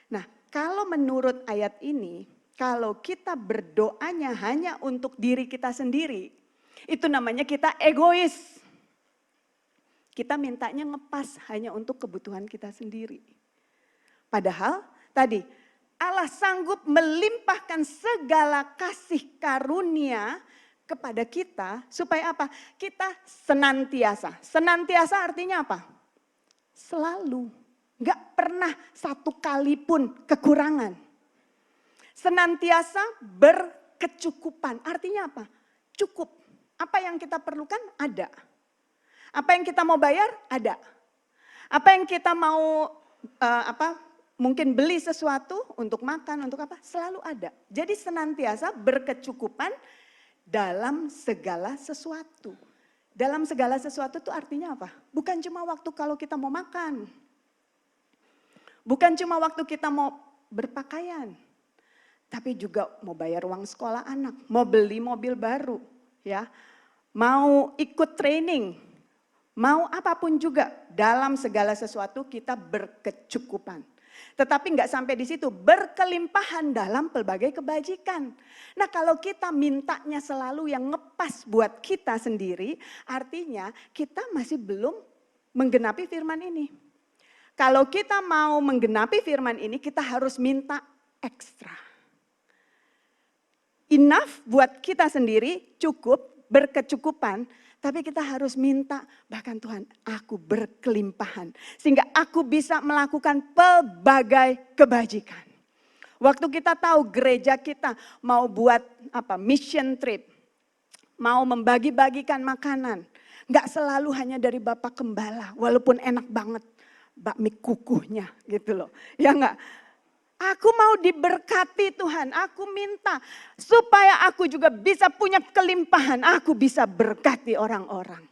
Nah, kalau menurut ayat ini, kalau kita berdoanya hanya untuk diri kita sendiri, itu namanya kita egois. Kita mintanya ngepas hanya untuk kebutuhan kita sendiri. Padahal tadi Allah sanggup melimpahkan segala kasih karunia kepada kita supaya apa? Kita senantiasa. Senantiasa artinya apa? Selalu. Enggak pernah satu kali pun kekurangan. Senantiasa berkecukupan. Artinya apa? Cukup. Apa yang kita perlukan ada. Apa yang kita mau bayar ada. Apa yang kita mau mungkin beli sesuatu untuk makan, untuk apa? Selalu ada. Jadi senantiasa berkecukupan dalam segala sesuatu. Dalam segala sesuatu itu artinya apa? Bukan cuma waktu kalau kita mau makan. Bukan cuma waktu kita mau berpakaian. Tapi juga mau bayar uang sekolah anak, mau beli mobil baru, ya. Mau ikut training, mau apapun juga, dalam segala sesuatu kita berkecukupan. Tetapi nggak sampai di situ, berkelimpahan dalam pelbagai kebajikan. Nah kalau kita mintanya selalu yang ngepas buat kita sendiri, artinya kita masih belum menggenapi firman ini. Kalau kita mau menggenapi firman ini, kita harus minta ekstra. Enough buat kita sendiri, cukup, berkecukupan, tapi kita harus minta, bahkan Tuhan, aku berkelimpahan. Sehingga aku bisa melakukan pelbagai kebajikan. Waktu kita tahu gereja kita mau buat mission trip, mau membagi-bagikan makanan. Nggak selalu hanya dari Bapak Gembala, walaupun enak banget bakmi kukuhnya gitu loh. Ya enggak? Aku mau diberkati Tuhan, aku minta supaya aku juga bisa punya kelimpahan, aku bisa berkati orang-orang.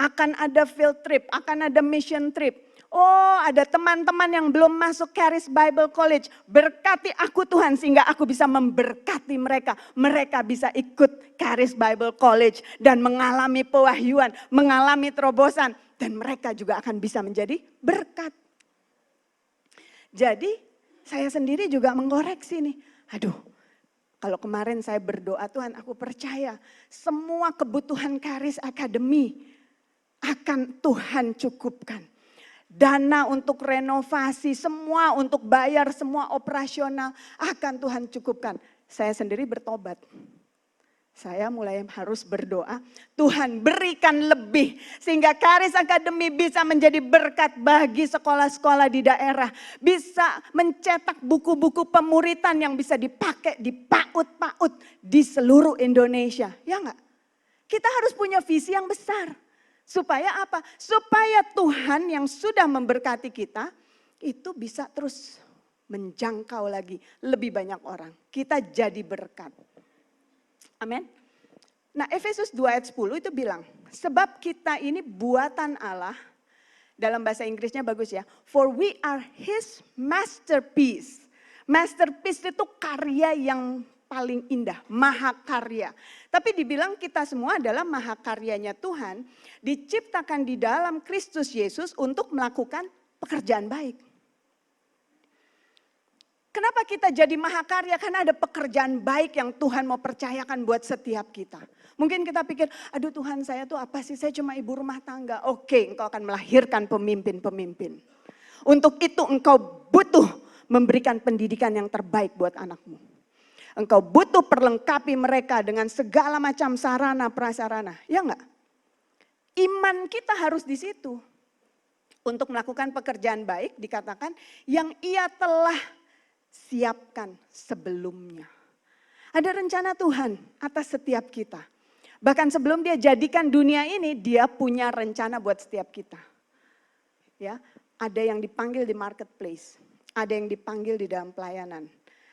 Akan ada field trip, akan ada mission trip. Oh ada teman-teman yang belum masuk Charis Bible College, berkati aku Tuhan sehingga aku bisa memberkati mereka. Mereka bisa ikut Charis Bible College dan mengalami pewahyuan, mengalami terobosan. Dan mereka juga akan bisa menjadi berkat. Jadi saya sendiri juga mengoreksi nih. Aduh, kalau kemarin saya berdoa Tuhan aku percaya semua kebutuhan Charis Academy akan Tuhan cukupkan. Dana untuk renovasi, semua untuk bayar, semua operasional akan Tuhan cukupkan. Saya sendiri bertobat. Saya mulai harus berdoa, Tuhan berikan lebih. Sehingga Charis Academy bisa menjadi berkat bagi sekolah-sekolah di daerah. Bisa mencetak buku-buku pemuritan yang bisa dipakai di PAUD-PAUD di seluruh Indonesia. Ya enggak? Kita harus punya visi yang besar. Supaya apa? Supaya Tuhan yang sudah memberkati kita, itu bisa terus menjangkau lagi lebih banyak orang. Kita jadi berkat. Amin. Nah Efesus 2 ayat 10 itu bilang, sebab kita ini buatan Allah, dalam bahasa Inggrisnya bagus ya, for we are his masterpiece. Masterpiece itu karya yang paling indah, mahakarya. Tapi dibilang kita semua adalah mahakaryanya Tuhan, diciptakan di dalam Kristus Yesus untuk melakukan pekerjaan baik. Kenapa kita jadi mahakarya? Karena ada pekerjaan baik yang Tuhan mau percayakan buat setiap kita. Mungkin kita pikir, aduh Tuhan saya tuh apa sih? Saya cuma ibu rumah tangga. Oke, engkau akan melahirkan pemimpin-pemimpin. Untuk itu engkau butuh memberikan pendidikan yang terbaik buat anakmu. Engkau butuh perlengkapi mereka dengan segala macam sarana prasarana. Ya enggak? Iman kita harus di situ. Untuk melakukan pekerjaan baik dikatakan yang ia telah siapkan sebelumnya. Ada rencana Tuhan atas setiap kita. Bahkan sebelum dia jadikan dunia ini, dia punya rencana buat setiap kita. Ya, ada yang dipanggil di marketplace, ada yang dipanggil di dalam pelayanan,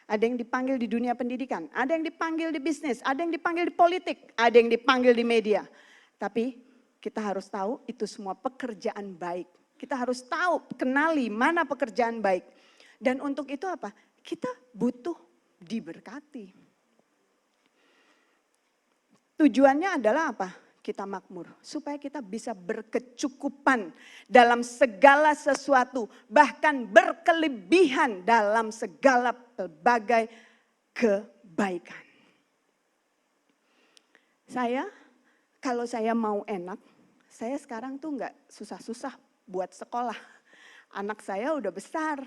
ada yang dipanggil di dunia pendidikan, ada yang dipanggil di bisnis, ada yang dipanggil di politik, ada yang dipanggil di media. Tapi kita harus tahu itu semua pekerjaan baik. Kita harus tahu, kenali mana pekerjaan baik. Dan untuk itu apa? Kita butuh diberkati. Tujuannya adalah apa? Kita makmur. Supaya kita bisa berkecukupan dalam segala sesuatu. Bahkan berkelebihan dalam segala pelbagai kebaikan. Kalau saya mau enak, saya sekarang tuh enggak susah-susah buat sekolah. Anak saya udah besar.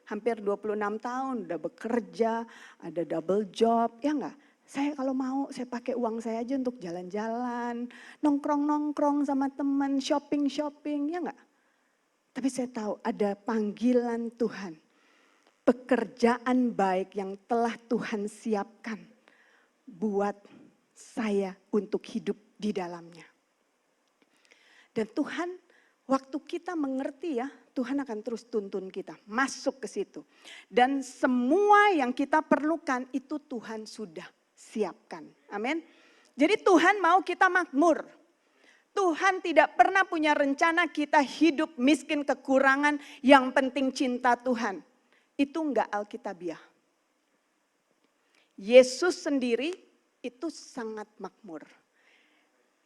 Hampir 26 tahun, udah bekerja, ada double job, ya enggak? Saya kalau mau, saya pakai uang saya aja untuk jalan-jalan, nongkrong-nongkrong sama teman, shopping-shopping, ya enggak? Tapi saya tahu ada panggilan Tuhan, pekerjaan baik yang telah Tuhan siapkan buat saya untuk hidup di dalamnya. Dan Tuhan Waktu kita mengerti ya, Tuhan akan terus tuntun kita masuk ke situ. Dan semua yang kita perlukan itu Tuhan sudah siapkan. Amin. Jadi Tuhan mau kita makmur. Tuhan tidak pernah punya rencana kita hidup miskin kekurangan, yang penting cinta Tuhan. Itu enggak alkitabiah. Yesus sendiri itu sangat makmur.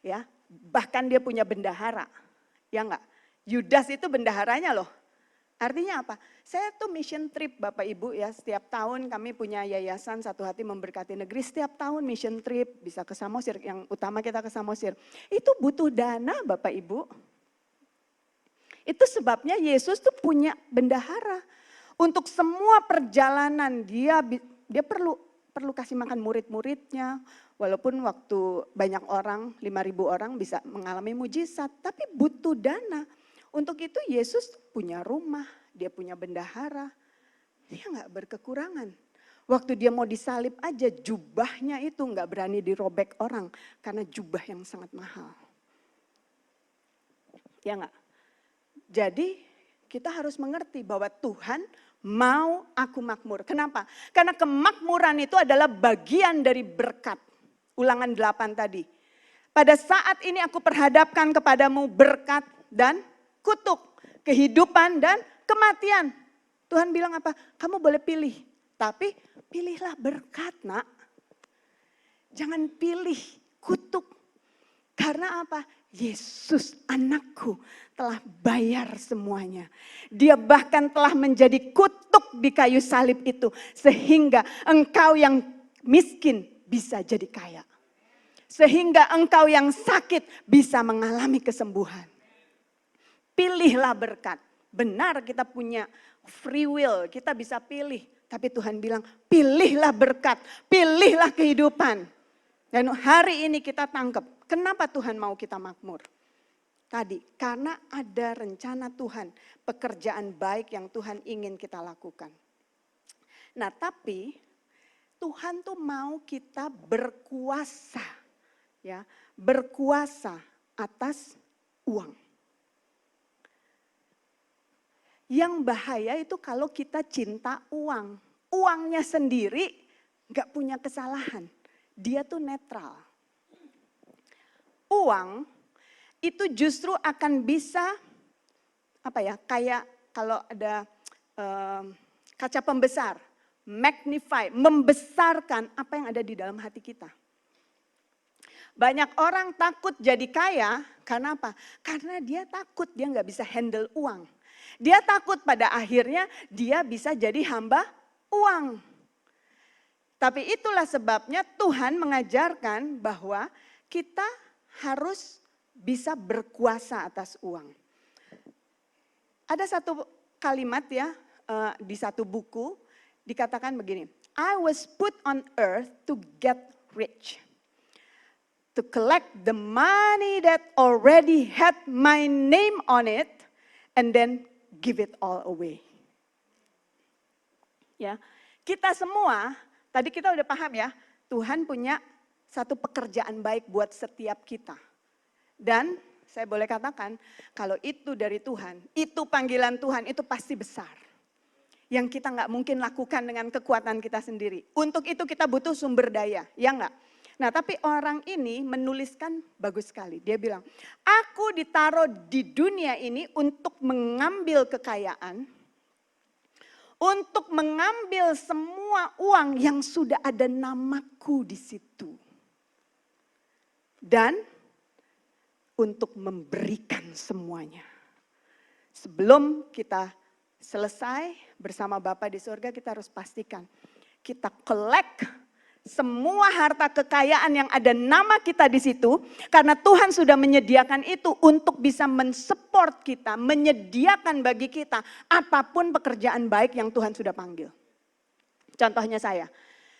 Ya, bahkan dia punya bendahara. Ya enggak? Yudas itu bendaharanya loh. Artinya apa? Saya tuh mission trip Bapak Ibu ya. Setiap tahun kami punya yayasan Satu Hati Memberkati Negeri. Setiap tahun mission trip bisa ke Samosir. Yang utama kita ke Samosir. Itu butuh dana Bapak Ibu. Itu sebabnya Yesus tuh punya bendahara. Untuk semua perjalanan dia perlu kasih makan murid-muridnya. Walaupun waktu banyak orang, 5.000 orang bisa mengalami mujizat. Tapi butuh dana. Untuk itu Yesus punya rumah, dia punya bendahara. Dia nggak berkekurangan. Waktu dia mau disalib aja jubahnya itu nggak berani dirobek orang. Karena jubah yang sangat mahal. Ya nggak? Jadi kita harus mengerti bahwa Tuhan mau aku makmur. Kenapa? Karena kemakmuran itu adalah bagian dari berkat. Ulangan 8 tadi. Pada saat ini aku perhadapkan kepadamu berkat dan kutuk, kehidupan dan kematian. Tuhan bilang apa? Kamu boleh pilih, tapi pilihlah berkat, nak. Jangan pilih kutuk. Karena apa? Yesus anakku telah bayar semuanya. Dia bahkan telah menjadi kutuk di kayu salib itu. Sehingga engkau yang miskin bisa jadi kaya. Sehingga engkau yang sakit bisa mengalami kesembuhan. Pilihlah berkat. Benar kita punya free will, kita bisa pilih. Tapi Tuhan bilang pilihlah berkat, pilihlah kehidupan. Dan hari ini kita tangkap, kenapa Tuhan mau kita makmur? Tadi, karena ada rencana Tuhan, pekerjaan baik yang Tuhan ingin kita lakukan. Nah tapi Tuhan tuh mau kita berkuasa, ya, berkuasa atas uang. Yang bahaya itu kalau kita cinta uang. Uangnya sendiri gak punya kesalahan. Dia tuh netral. Uang itu justru akan bisa, apa ya, kayak kalau ada kaca pembesar. Magnify, membesarkan apa yang ada di dalam hati kita. Banyak orang takut jadi kaya, karena apa? Karena dia takut dia gak bisa handle uang. Dia takut pada akhirnya dia bisa jadi hamba uang. Tapi itulah sebabnya Tuhan mengajarkan bahwa kita harus bisa berkuasa atas uang. Ada satu kalimat ya di satu buku dikatakan begini. I was put on earth to get rich. To collect the money that already had my name on it and then give it all away. Ya, kita semua, tadi kita udah paham ya, Tuhan punya satu pekerjaan baik buat setiap kita. Dan saya boleh katakan, kalau itu dari Tuhan, itu panggilan Tuhan, itu pasti besar. Yang kita nggak mungkin lakukan dengan kekuatan kita sendiri. Untuk itu kita butuh sumber daya, ya nggak? Nah tapi orang ini menuliskan bagus sekali. Dia bilang, aku ditaruh di dunia ini untuk mengambil kekayaan. Untuk mengambil semua uang yang sudah ada namaku di situ. Dan untuk memberikan semuanya. Sebelum kita selesai bersama Bapa di surga, kita harus pastikan. Kita collect semua harta kekayaan yang ada nama kita di situ, karena Tuhan sudah menyediakan itu untuk bisa mensupport kita, menyediakan bagi kita apapun pekerjaan baik yang Tuhan sudah panggil. Contohnya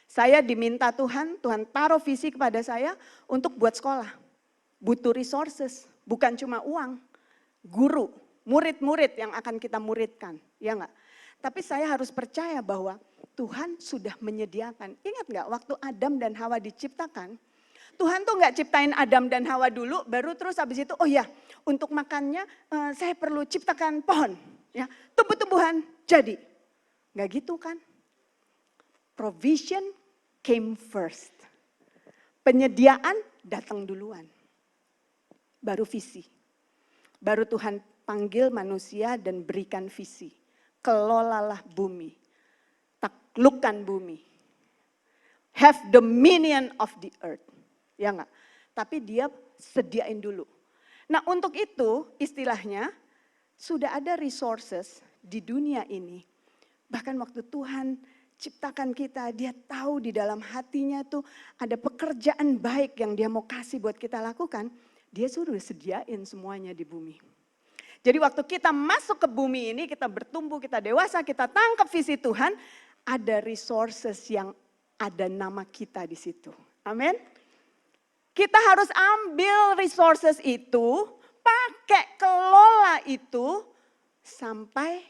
saya diminta Tuhan taruh visi kepada saya untuk buat sekolah. Butuh resources, bukan cuma uang, guru, murid-murid yang akan kita muridkan, ya enggak? Tapi saya harus percaya bahwa Tuhan sudah menyediakan. Ingat nggak waktu Adam dan Hawa diciptakan, Tuhan tuh nggak ciptain Adam dan Hawa dulu, baru terus habis itu, oh ya, untuk makannya saya perlu ciptakan pohon, ya, tumbuh-tumbuhan jadi. Nggak gitu kan? Provision came first. Penyediaan datang duluan. Baru visi. Baru Tuhan panggil manusia dan berikan visi. Kelolalah bumi. Taklukkan bumi. Have dominion of the earth. Ya enggak? Tapi dia sediain dulu. Nah untuk itu istilahnya sudah ada resources di dunia ini. Bahkan waktu Tuhan ciptakan kita, dia tahu di dalam hatinya tuh ada pekerjaan baik yang dia mau kasih buat kita lakukan. Dia suruh sediain semuanya di bumi. Jadi waktu kita masuk ke bumi ini, kita bertumbuh, kita dewasa, kita tangkap visi Tuhan, ada resources yang ada nama kita di situ. Amin. Kita harus ambil resources itu, pakai kelola itu sampai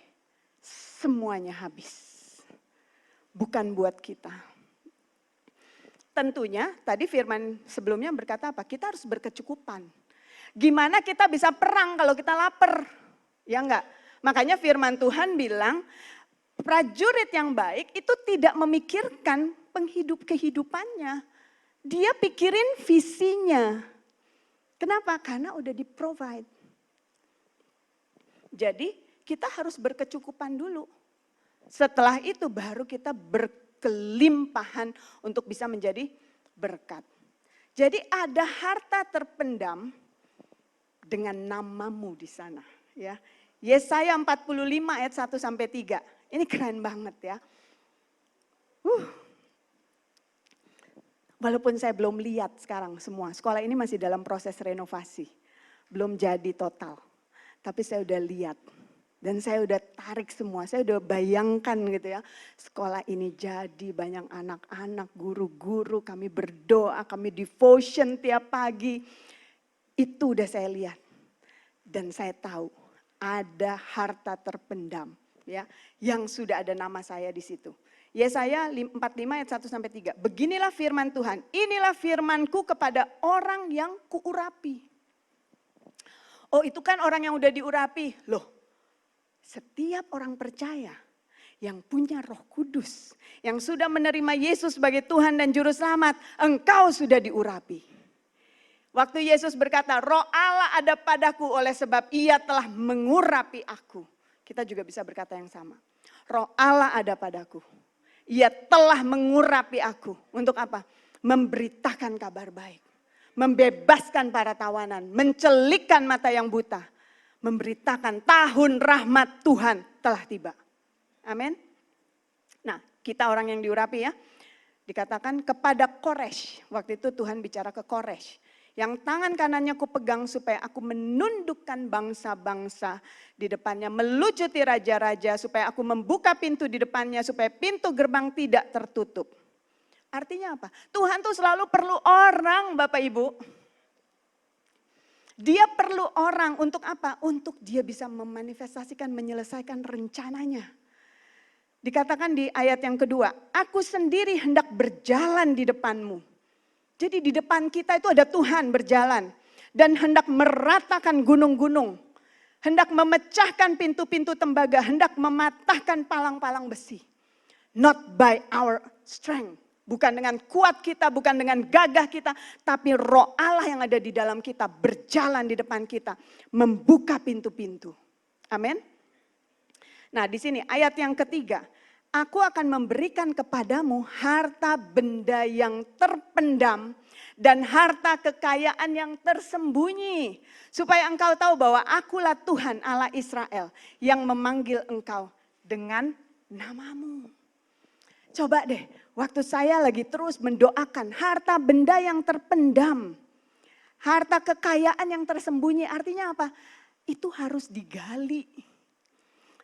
semuanya habis. Bukan buat kita. Tentunya tadi firman sebelumnya berkata apa? Kita harus berkecukupan. Gimana kita bisa perang kalau kita lapar? Ya enggak? Makanya firman Tuhan bilang prajurit yang baik itu tidak memikirkan kehidupannya. Dia pikirin visinya. Kenapa? Karena udah di-provide. Jadi kita harus berkecukupan dulu. Setelah itu baru kita berkelimpahan untuk bisa menjadi berkat. Jadi ada harta terpendam dengan namamu di sana. Ya. Yesaya 45 ayat 1 sampai 3. Ini keren banget ya. Walaupun saya belum lihat sekarang semua, sekolah ini masih dalam proses renovasi. Belum jadi total. Tapi saya udah lihat. Dan saya udah tarik semua, saya udah bayangkan gitu ya. Sekolah ini jadi banyak anak-anak, guru-guru, kami berdoa, kami devotion tiap pagi. Itu udah saya lihat. Dan saya tahu ada harta terpendam ya yang sudah ada nama saya di situ. Yesaya 45 ayat 1 sampai 3. Beginilah firman Tuhan, inilah firmanku kepada orang yang kuurapi. Oh itu kan orang yang udah diurapi. Loh. Setiap orang percaya yang punya Roh Kudus, yang sudah menerima Yesus sebagai Tuhan dan Juru Selamat, engkau sudah diurapi. Waktu Yesus berkata, Roh Allah ada padaku oleh sebab Ia telah mengurapi aku. Kita juga bisa berkata yang sama. Roh Allah ada padaku. Ia telah mengurapi aku. Untuk apa? Memberitakan kabar baik. Membebaskan para tawanan. Mencelikkan mata yang buta. Memberitakan tahun rahmat Tuhan telah tiba. Amin. Nah, kita orang yang diurapi ya. Dikatakan kepada Koresh. Waktu itu Tuhan bicara ke Koresh. Yang tangan kanannya ku pegang supaya aku menundukkan bangsa-bangsa di depannya. Melucuti raja-raja supaya aku membuka pintu di depannya. Supaya pintu gerbang tidak tertutup. Artinya apa? Tuhan tuh selalu perlu orang Bapak Ibu. Dia perlu orang untuk apa? Untuk dia bisa memanifestasikan, menyelesaikan rencananya. Dikatakan di ayat yang kedua, aku sendiri hendak berjalan di depanmu. Jadi di depan kita itu ada Tuhan berjalan. Dan hendak meratakan gunung-gunung. Hendak memecahkan pintu-pintu tembaga, hendak mematahkan palang-palang besi. Not by our strength. Bukan dengan kuat kita, bukan dengan gagah kita, tapi Roh Allah yang ada di dalam kita berjalan di depan kita, membuka pintu-pintu. Amin. Nah, di sini ayat yang ketiga, aku akan memberikan kepadamu harta benda yang terpendam dan harta kekayaan yang tersembunyi, supaya engkau tahu bahwa akulah Tuhan Allah Israel yang memanggil engkau dengan namamu. Coba deh, waktu saya lagi terus mendoakan harta benda yang terpendam, harta kekayaan yang tersembunyi, artinya apa? Itu harus digali.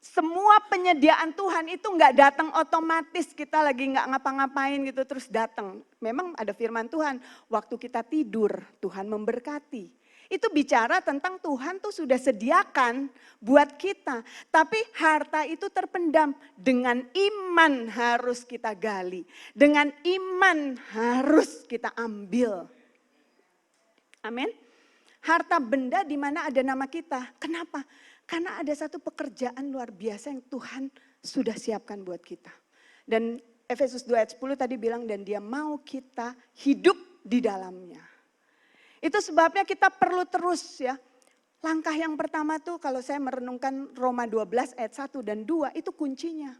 Semua penyediaan Tuhan itu nggak datang otomatis, kita lagi nggak ngapa-ngapain gitu terus datang. Memang ada firman Tuhan, waktu kita tidur Tuhan memberkati. Itu bicara tentang Tuhan tuh sudah sediakan buat kita. Tapi harta itu terpendam. Dengan iman harus kita gali. Dengan iman harus kita ambil. Amin. Harta benda di mana ada nama kita. Kenapa? Karena ada satu pekerjaan luar biasa yang Tuhan sudah siapkan buat kita. Dan Efesus 2 ayat 10 tadi bilang, dan dia mau kita hidup di dalamnya. Itu sebabnya kita perlu terus ya. Langkah yang pertama tuh kalau saya merenungkan Roma 12 ayat 1 dan 2 itu kuncinya.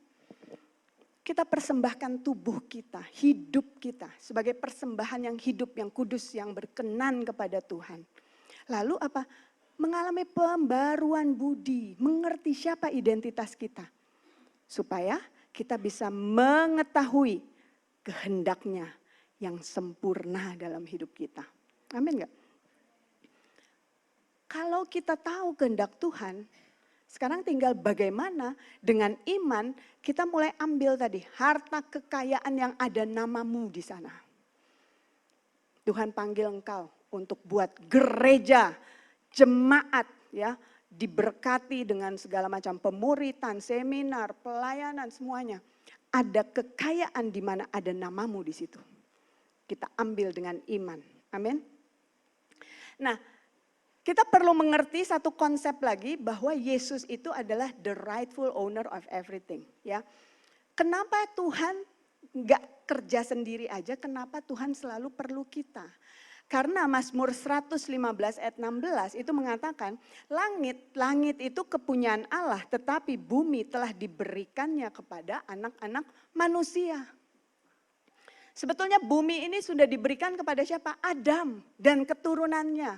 Kita persembahkan tubuh kita, hidup kita sebagai persembahan yang hidup, yang kudus, yang berkenan kepada Tuhan. Lalu apa? Mengalami pembaruan budi, mengerti siapa identitas kita. Supaya kita bisa mengetahui kehendaknya yang sempurna dalam hidup kita. Amin gak? Kalau kita tahu kehendak Tuhan, sekarang tinggal bagaimana dengan iman kita mulai ambil tadi harta kekayaan yang ada namamu di sana. Tuhan panggil engkau untuk buat gereja, jemaat ya, diberkati dengan segala macam pemuritan, seminar, pelayanan semuanya. Ada kekayaan di mana ada namamu di situ. Kita ambil dengan iman. Amin. Nah, kita perlu mengerti satu konsep lagi bahwa Yesus itu adalah the rightful owner of everything. Ya, kenapa Tuhan nggak kerja sendiri aja? Kenapa Tuhan selalu perlu kita? Karena Mazmur 115 ayat 16 itu mengatakan, langit itu kepunyaan Allah, tetapi bumi telah diberikannya kepada anak-anak manusia. Sebetulnya bumi ini sudah diberikan kepada siapa? Adam dan keturunannya.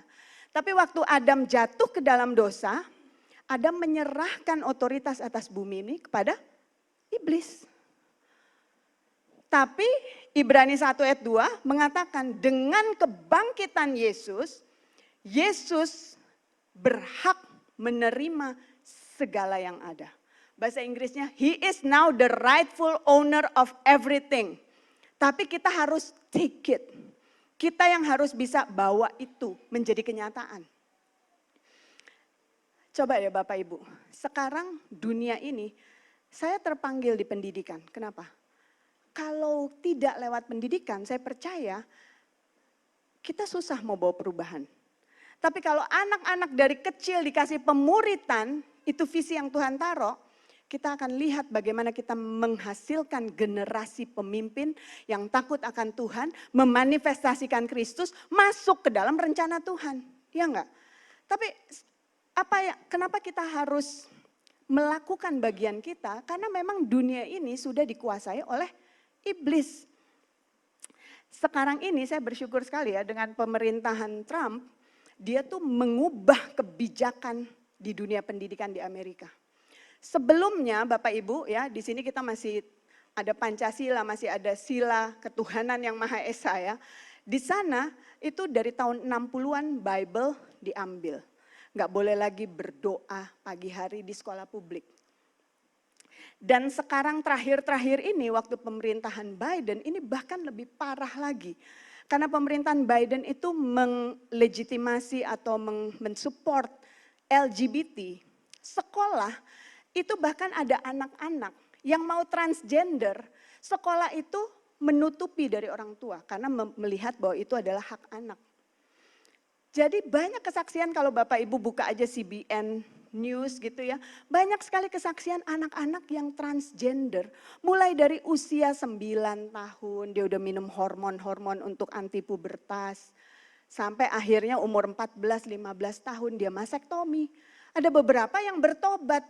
Tapi waktu Adam jatuh ke dalam dosa, Adam menyerahkan otoritas atas bumi ini kepada iblis. Tapi Ibrani 1 ayat 2 mengatakan dengan kebangkitan Yesus, Yesus berhak menerima segala yang ada. Bahasa Inggrisnya, He is now the rightful owner of everything. Tapi kita harus take it. Kita yang harus bisa bawa itu menjadi kenyataan. Coba ya Bapak Ibu, sekarang dunia ini saya terpanggil di pendidikan. Kenapa? Kalau tidak lewat pendidikan, saya percaya kita susah mau bawa perubahan. Tapi kalau anak-anak dari kecil dikasih pemuritan, itu visi yang Tuhan taruh, kita akan lihat bagaimana kita menghasilkan generasi pemimpin yang takut akan Tuhan, memanifestasikan Kristus, masuk ke dalam rencana Tuhan. Ya enggak? Tapi kenapa kita harus melakukan bagian kita? Karena memang dunia ini sudah dikuasai oleh iblis. Sekarang ini saya bersyukur sekali ya dengan pemerintahan Trump, dia tuh mengubah kebijakan di dunia pendidikan di Amerika. Sebelumnya Bapak Ibu ya, di sini kita masih ada Pancasila, masih ada sila ketuhanan yang Maha Esa ya. Di sana itu dari tahun 60-an Bible diambil. Nggak boleh lagi berdoa pagi hari di sekolah publik. Dan sekarang terakhir-terakhir ini waktu pemerintahan Biden ini bahkan lebih parah lagi. Karena pemerintahan Biden itu melegitimasi atau mensupport LGBT. Sekolah itu bahkan ada anak-anak yang mau transgender. Sekolah itu menutupi dari orang tua karena melihat bahwa itu adalah hak anak. Jadi banyak kesaksian kalau Bapak Ibu buka aja CBN News gitu ya. Banyak sekali kesaksian anak-anak yang transgender. Mulai dari usia 9 tahun dia udah minum hormon-hormon untuk anti pubertas. Sampai akhirnya umur 14-15 tahun dia masektomi. Ada beberapa yang bertobat.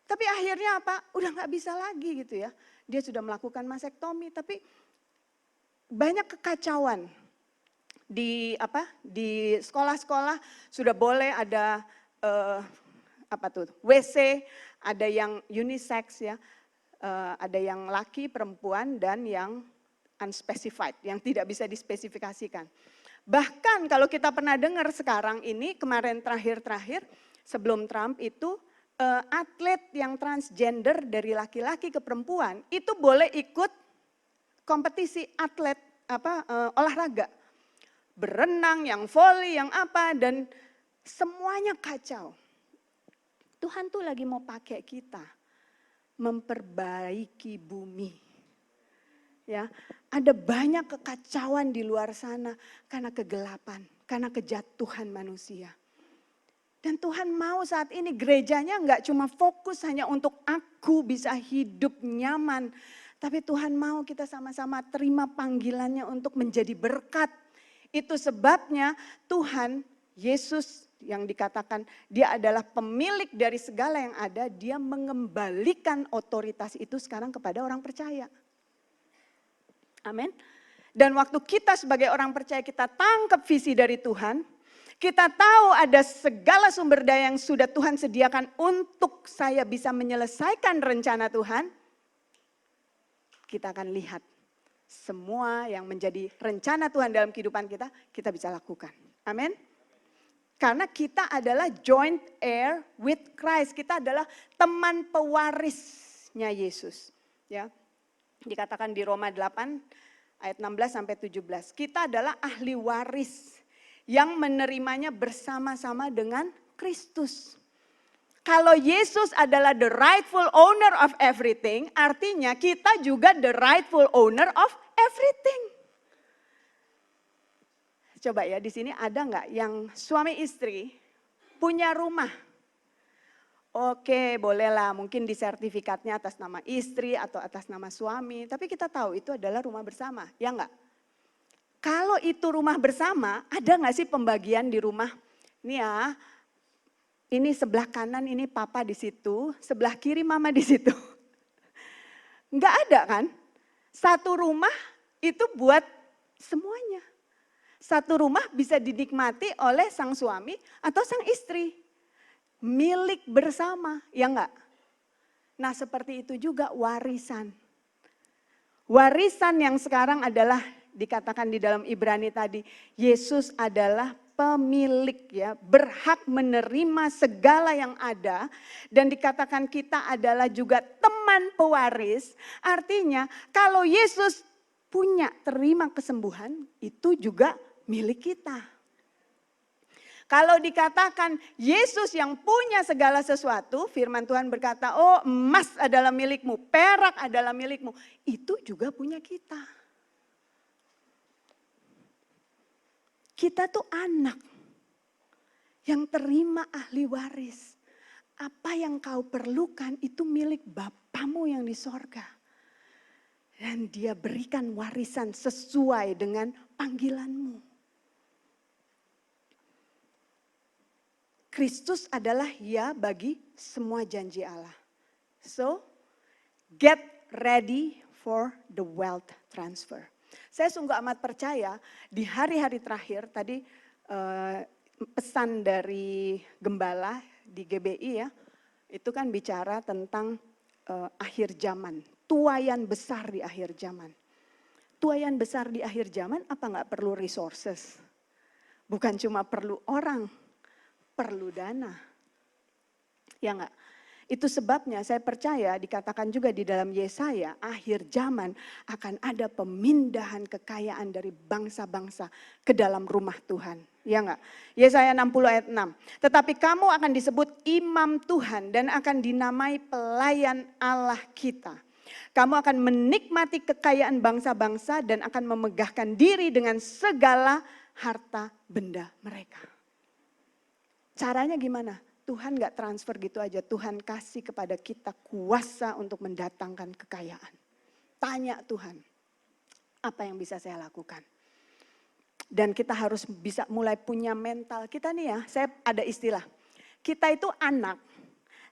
Tapi akhirnya apa? Udah gak bisa lagi gitu ya. Dia sudah melakukan masektomi tapi banyak kekacauan. Di sekolah-sekolah sudah boleh ada WC, ada yang unisex ya, ada yang laki, perempuan dan yang unspecified, yang tidak bisa dispesifikasikan. Bahkan kalau kita pernah dengar sekarang ini kemarin terakhir sebelum Trump itu atlet yang transgender dari laki-laki ke perempuan itu boleh ikut kompetisi atlet olahraga. Berenang, yang volley, yang apa, dan semuanya kacau. Tuhan tuh lagi mau pakai kita, memperbaiki bumi. Ya, ada banyak kekacauan di luar sana karena kegelapan, karena kejatuhan manusia. Dan Tuhan mau saat ini gerejanya nggak cuma fokus hanya untuk aku bisa hidup nyaman. Tapi Tuhan mau kita sama-sama terima panggilannya untuk menjadi berkat. Itu sebabnya Tuhan, Yesus yang dikatakan dia adalah pemilik dari segala yang ada. Dia mengembalikan otoritas itu sekarang kepada orang percaya. Amin. Dan waktu kita sebagai orang percaya kita tangkap visi dari Tuhan, kita tahu ada segala sumber daya yang sudah Tuhan sediakan untuk saya bisa menyelesaikan rencana Tuhan, kita akan lihat semua yang menjadi rencana Tuhan dalam kehidupan kita, kita bisa lakukan. Amin. Karena kita adalah joint heir with Christ, kita adalah teman pewarisnya Yesus. Ya. Dikatakan di Roma 8 ayat 16 sampai 17. Kita adalah ahli waris yang menerimanya bersama-sama dengan Kristus. Kalau Yesus adalah the rightful owner of everything, artinya kita juga the rightful owner of everything. Coba ya, di sini ada nggak yang suami istri punya rumah? Oke, bolehlah mungkin di sertifikatnya atas nama istri atau atas nama suami. Tapi kita tahu itu adalah rumah bersama, ya enggak? Kalau itu rumah bersama, ada nggak sih pembagian di rumah? Ini ya, ini sebelah kanan ini papa di situ, sebelah kiri mama di situ. Enggak ada kan? Satu rumah itu buat semuanya. Satu rumah bisa dinikmati oleh sang suami atau sang istri. Milik bersama, ya enggak? Nah seperti itu juga warisan. Warisan yang sekarang adalah dikatakan di dalam Ibrani tadi, Yesus adalah pemilik ya, berhak menerima segala yang ada. Dan dikatakan kita adalah juga teman pewaris, artinya kalau Yesus punya terima kesembuhan, itu juga milik kita. Kalau dikatakan Yesus yang punya segala sesuatu, firman Tuhan berkata, oh emas adalah milikmu, perak adalah milikmu. Itu juga punya kita. Kita tuh anak yang terima ahli waris. Apa yang kau perlukan itu milik Bapamu yang di sorga. Dan dia berikan warisan sesuai dengan panggilanmu. Kristus adalah ya bagi semua janji Allah. So, get ready for the wealth transfer. Saya sungguh amat percaya di hari-hari terakhir, tadi pesan dari gembala di GBI ya, itu kan bicara tentang akhir zaman, tuaian besar di akhir zaman. Tuaian besar di akhir zaman apa nggak perlu resources? Bukan cuma perlu orang, perlu dana. Ya enggak? Itu sebabnya saya percaya dikatakan juga di dalam Yesaya, akhir zaman akan ada pemindahan kekayaan dari bangsa-bangsa ke dalam rumah Tuhan. Ya enggak? Yesaya 60 ayat 6. Tetapi kamu akan disebut imam Tuhan dan akan dinamai pelayan Allah kita. Kamu akan menikmati kekayaan bangsa-bangsa dan akan memegahkan diri dengan segala harta benda mereka. Caranya gimana? Tuhan gak transfer gitu aja. Tuhan kasih kepada kita kuasa untuk mendatangkan kekayaan. Tanya Tuhan, apa yang bisa saya lakukan? Dan kita harus bisa mulai punya mental. Kita nih ya, saya ada istilah. Kita itu anak,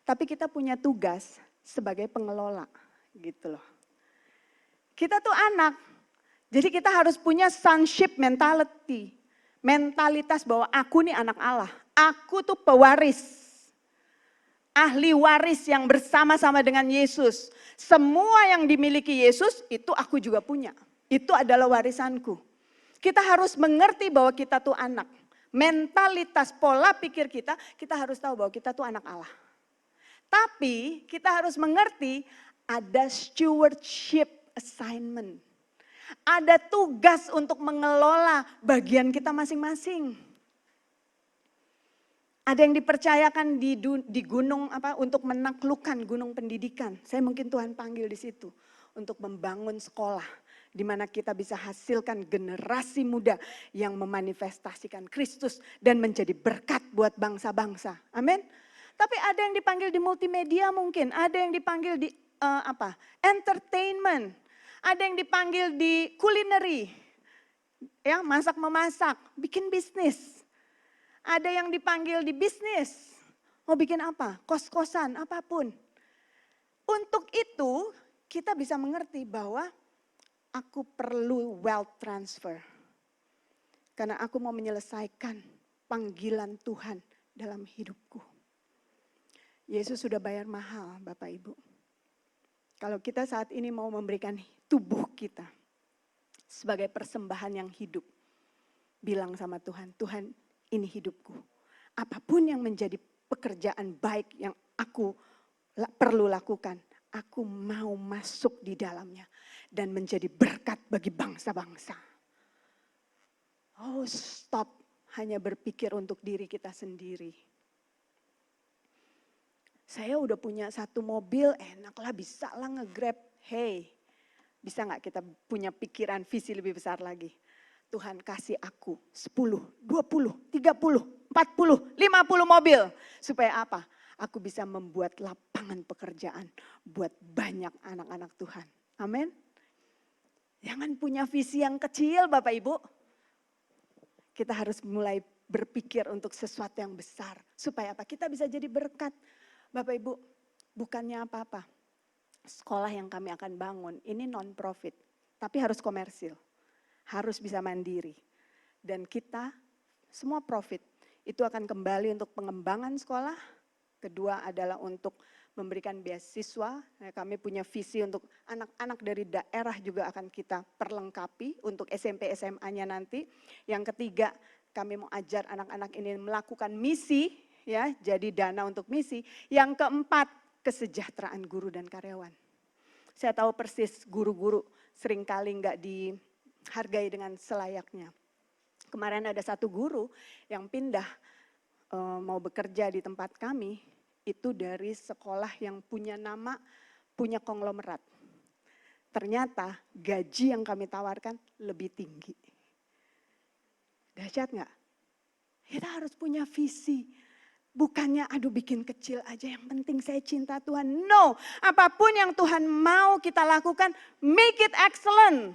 tapi kita punya tugas sebagai pengelola. Gitu loh. Kita tuh anak, jadi kita harus punya sonship mentality. Mentalitas bahwa aku nih anak Allah. Aku tuh pewaris, ahli waris yang bersama-sama dengan Yesus. Semua yang dimiliki Yesus itu aku juga punya. Itu adalah warisanku. Kita harus mengerti bahwa kita tuh anak. Mentalitas, pola pikir kita harus tahu bahwa kita tuh anak Allah. Tapi kita harus mengerti ada stewardship assignment. Ada tugas untuk mengelola bagian kita masing-masing. Ada yang dipercayakan di gunung untuk menaklukkan gunung pendidikan. Saya mungkin Tuhan panggil di situ untuk membangun sekolah di mana kita bisa hasilkan generasi muda yang memanifestasikan Kristus dan menjadi berkat buat bangsa-bangsa. Amin. Tapi ada yang dipanggil di multimedia mungkin, ada yang dipanggil di entertainment, ada yang dipanggil di culinary, ya masak memasak, bikin bisnis. Ada yang dipanggil di bisnis, mau bikin apa? Kos-kosan, apapun. Untuk itu kita bisa mengerti bahwa aku perlu wealth transfer. Karena aku mau menyelesaikan panggilan Tuhan dalam hidupku. Yesus sudah bayar mahal Bapak Ibu. Kalau kita saat ini mau memberikan tubuh kita sebagai persembahan yang hidup. Bilang sama Tuhan, Tuhan ini hidupku. Apapun yang menjadi pekerjaan baik yang aku perlu lakukan, aku mau masuk di dalamnya dan menjadi berkat bagi bangsa-bangsa. Oh, stop hanya berpikir untuk diri kita sendiri. Saya udah punya 1 mobil, enaklah bisa lah nge-grab. Hey, bisa gak kita punya pikiran visi lebih besar lagi? Tuhan kasih aku 10, 20, 30, 40, 50 mobil. Supaya apa? Aku bisa membuat lapangan pekerjaan buat banyak anak-anak Tuhan. Amin. Jangan punya visi yang kecil Bapak Ibu. Kita harus mulai berpikir untuk sesuatu yang besar. Supaya apa? Kita bisa jadi berkat. Bapak Ibu, bukannya apa-apa. Sekolah yang kami akan bangun, ini non-profit. Tapi harus komersil. Harus bisa mandiri. Dan kita, semua profit, itu akan kembali untuk pengembangan sekolah. Kedua adalah untuk memberikan beasiswa. Kami punya visi untuk anak-anak dari daerah juga akan kita perlengkapi untuk SMP SMA-nya nanti. Yang ketiga, kami mau ajar anak-anak ini melakukan misi, ya, jadi dana untuk misi. Yang keempat, kesejahteraan guru dan karyawan. Saya tahu persis guru-guru seringkali nggak dihargai dengan selayaknya. Kemarin ada 1 guru yang pindah mau bekerja di tempat kami, itu dari sekolah yang punya nama, punya konglomerat. Ternyata gaji yang kami tawarkan lebih tinggi. Dahsyat nggak? Kita harus punya visi. Bukannya aduh bikin kecil aja, yang penting saya cinta Tuhan. No, apapun yang Tuhan mau kita lakukan, make it excellent.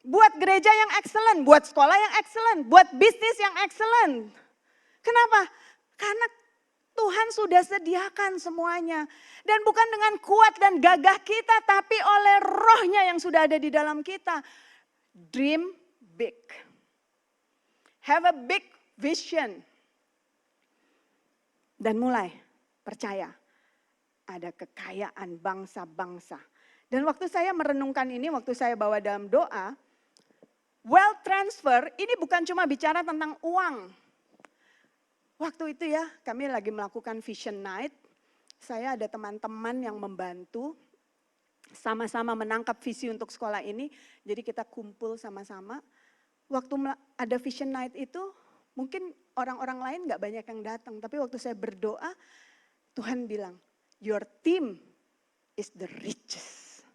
Buat gereja yang excellent, buat sekolah yang excellent, buat bisnis yang excellent. Kenapa? Karena Tuhan sudah sediakan semuanya. Dan bukan dengan kuat dan gagah kita, tapi oleh rohnya yang sudah ada di dalam kita. Dream big. Have a big vision. Dan mulai percaya ada kekayaan bangsa-bangsa. Dan waktu saya merenungkan ini, waktu saya bawa dalam doa, wealth transfer ini bukan cuma bicara tentang uang. Waktu itu ya, kami lagi melakukan vision night. Saya ada teman-teman yang membantu sama-sama menangkap visi untuk sekolah ini. Jadi kita kumpul sama-sama. Waktu ada vision night itu, mungkin orang-orang lain gak banyak yang datang. Tapi waktu saya berdoa, Tuhan bilang, your team is the richest.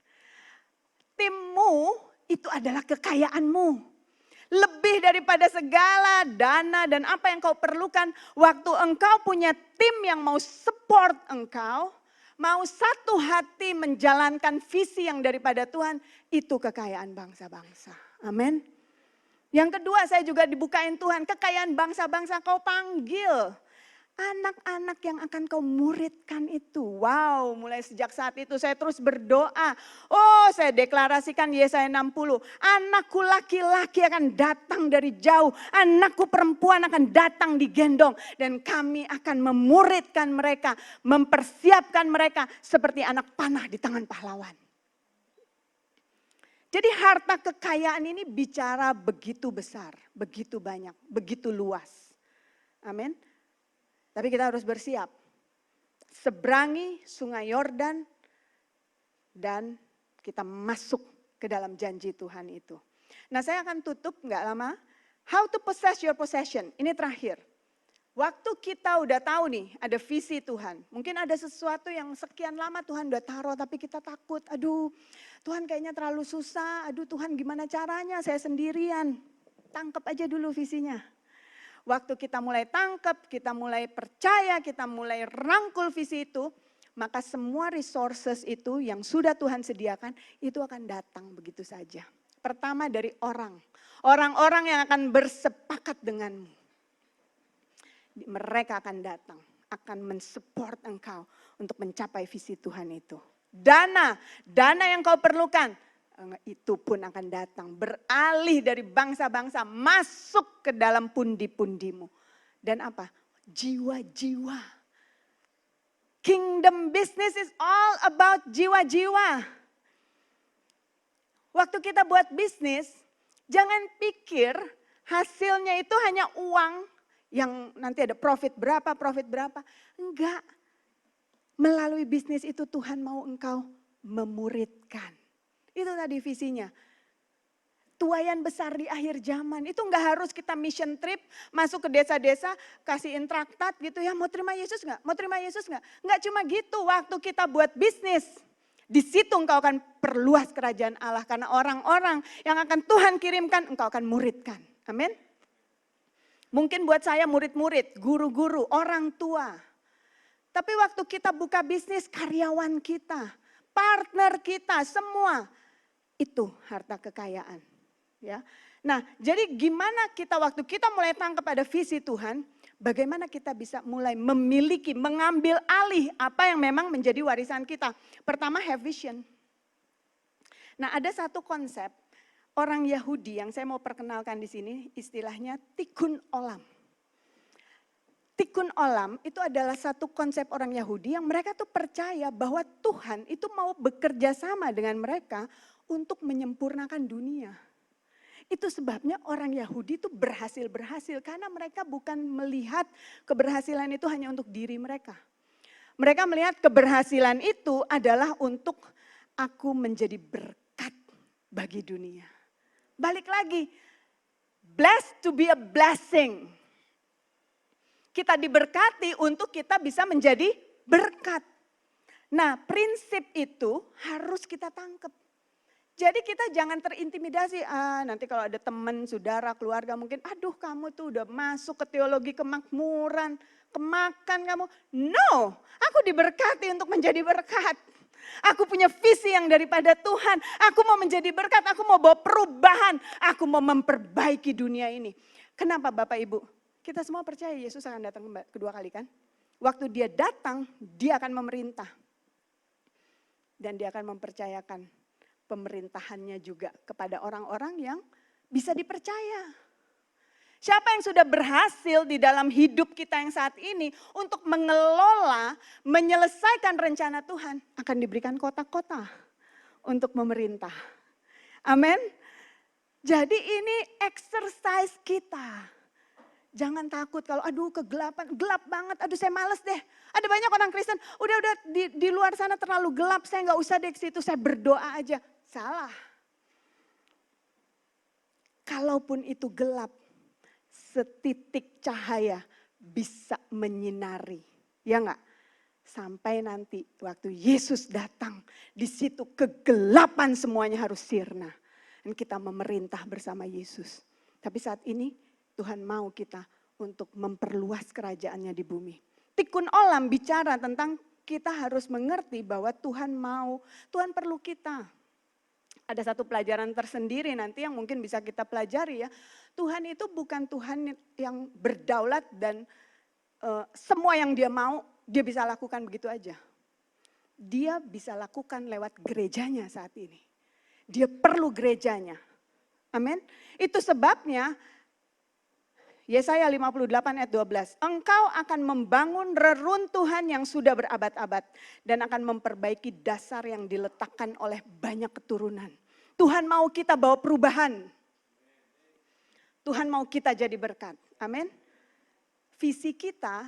Timmu itu adalah kekayaanmu. Lebih daripada segala dana dan apa yang kau perlukan. Waktu engkau punya tim yang mau support engkau. Mau satu hati menjalankan visi yang daripada Tuhan. Itu kekayaan bangsa-bangsa. Amin. Yang kedua saya juga dibukain Tuhan. Kekayaan bangsa-bangsa kau panggil. Anak-anak yang akan kau muridkan itu. Wow, mulai sejak saat itu saya terus berdoa. Oh, saya deklarasikan Yesaya 60. Anakku laki-laki akan datang dari jauh. Anakku perempuan akan datang digendong. Dan kami akan memuridkan mereka. Mempersiapkan mereka seperti anak panah di tangan pahlawan. Jadi harta kekayaan ini bicara begitu besar. Begitu banyak, begitu luas. Amin. Tapi kita harus bersiap. Seberangi sungai Yordan dan kita masuk ke dalam janji Tuhan itu. Nah saya akan tutup nggak lama. How to possess your possession. Ini terakhir. Waktu kita udah tahu nih ada visi Tuhan. Mungkin ada sesuatu yang sekian lama Tuhan udah taruh tapi kita takut. Aduh Tuhan kayaknya terlalu susah. Aduh Tuhan gimana caranya, saya sendirian. Tangkep aja dulu visinya. Waktu kita mulai tangkep, kita mulai percaya, kita mulai rangkul visi itu. Maka semua resources itu yang sudah Tuhan sediakan itu akan datang begitu saja. Pertama dari orang. Orang-orang yang akan bersepakat denganmu. Mereka akan datang, akan mensupport engkau untuk mencapai visi Tuhan itu. Dana yang kau perlukan, itu pun akan datang. Beralih dari bangsa-bangsa, masuk ke dalam pundi-pundimu. Dan apa? Jiwa-jiwa. Kingdom business is all about jiwa-jiwa. Waktu kita buat bisnis, jangan pikir hasilnya itu hanya uang, yang nanti ada profit berapa. Enggak. Melalui bisnis itu Tuhan mau engkau memuridkan. Itu tadi visinya. Tuayan besar di akhir zaman. Itu enggak harus kita mission trip, masuk ke desa-desa, kasihin traktat gitu ya. Mau terima Yesus enggak? Mau terima Yesus enggak? Enggak cuma gitu, waktu kita buat bisnis. Di situ engkau akan perluas kerajaan Allah. Karena orang-orang yang akan Tuhan kirimkan, engkau akan muridkan. Amin. Mungkin buat saya murid-murid, guru-guru, orang tua. Tapi waktu kita buka bisnis, karyawan kita, partner kita, semua itu harta kekayaan. Ya. Nah, jadi gimana kita waktu kita mulai tangkap ada visi Tuhan, bagaimana kita bisa mulai memiliki, mengambil alih apa yang memang menjadi warisan kita. Pertama, have vision. Nah, ada satu konsep. Orang Yahudi yang saya mau perkenalkan di sini istilahnya tikkun olam. Tikkun olam itu adalah satu konsep orang Yahudi yang mereka tuh percaya bahwa Tuhan itu mau bekerja sama dengan mereka untuk menyempurnakan dunia. Itu sebabnya orang Yahudi itu berhasil karena mereka bukan melihat keberhasilan itu hanya untuk diri mereka. Mereka melihat keberhasilan itu adalah untuk aku menjadi berkat bagi dunia. Balik lagi, blessed to be a blessing. Kita diberkati untuk kita bisa menjadi berkat. Nah, prinsip itu harus kita tangkap. Jadi kita jangan terintimidasi, nanti kalau ada teman, saudara, keluarga mungkin, aduh kamu tuh udah masuk ke teologi kemakmuran, kemakan kamu. No, aku diberkati untuk menjadi berkat. Aku punya visi yang daripada Tuhan. Aku mau menjadi berkat, aku mau bawa perubahan. Aku mau memperbaiki dunia ini. Kenapa Bapak Ibu? Kita semua percaya Yesus akan datang kedua kali kan? Waktu dia datang, dia akan memerintah. Dan dia akan mempercayakan pemerintahannya juga kepada orang-orang yang bisa dipercaya. Siapa yang sudah berhasil di dalam hidup kita yang saat ini untuk mengelola, menyelesaikan rencana Tuhan akan diberikan kota-kota untuk memerintah. Amin. Jadi ini exercise kita. Jangan takut kalau aduh kegelapan, gelap banget, aduh saya males deh. Ada banyak orang Kristen, udah di luar sana terlalu gelap, saya nggak usah deh ke situ, saya berdoa aja. Salah. Kalaupun itu gelap, setitik cahaya bisa menyinari, ya enggak? Sampai nanti waktu Yesus datang, di situ kegelapan semuanya harus sirna. Dan kita memerintah bersama Yesus. Tapi saat ini Tuhan mau kita untuk memperluas kerajaannya di bumi. Tikkun olam bicara tentang kita harus mengerti bahwa Tuhan mau, Tuhan perlu kita. Ada satu pelajaran tersendiri nanti yang mungkin bisa kita pelajari ya. Tuhan itu bukan Tuhan yang berdaulat dan semua yang dia mau dia bisa lakukan begitu aja. Dia bisa lakukan lewat gerejanya saat ini. Dia perlu gerejanya. Amin. Itu sebabnya Yesaya 58 ayat 12. Engkau akan membangun reruntuhan yang sudah berabad-abad dan akan memperbaiki dasar yang diletakkan oleh banyak keturunan. Tuhan mau kita bawa perubahan. Tuhan mau kita jadi berkat. Amin. Visi kita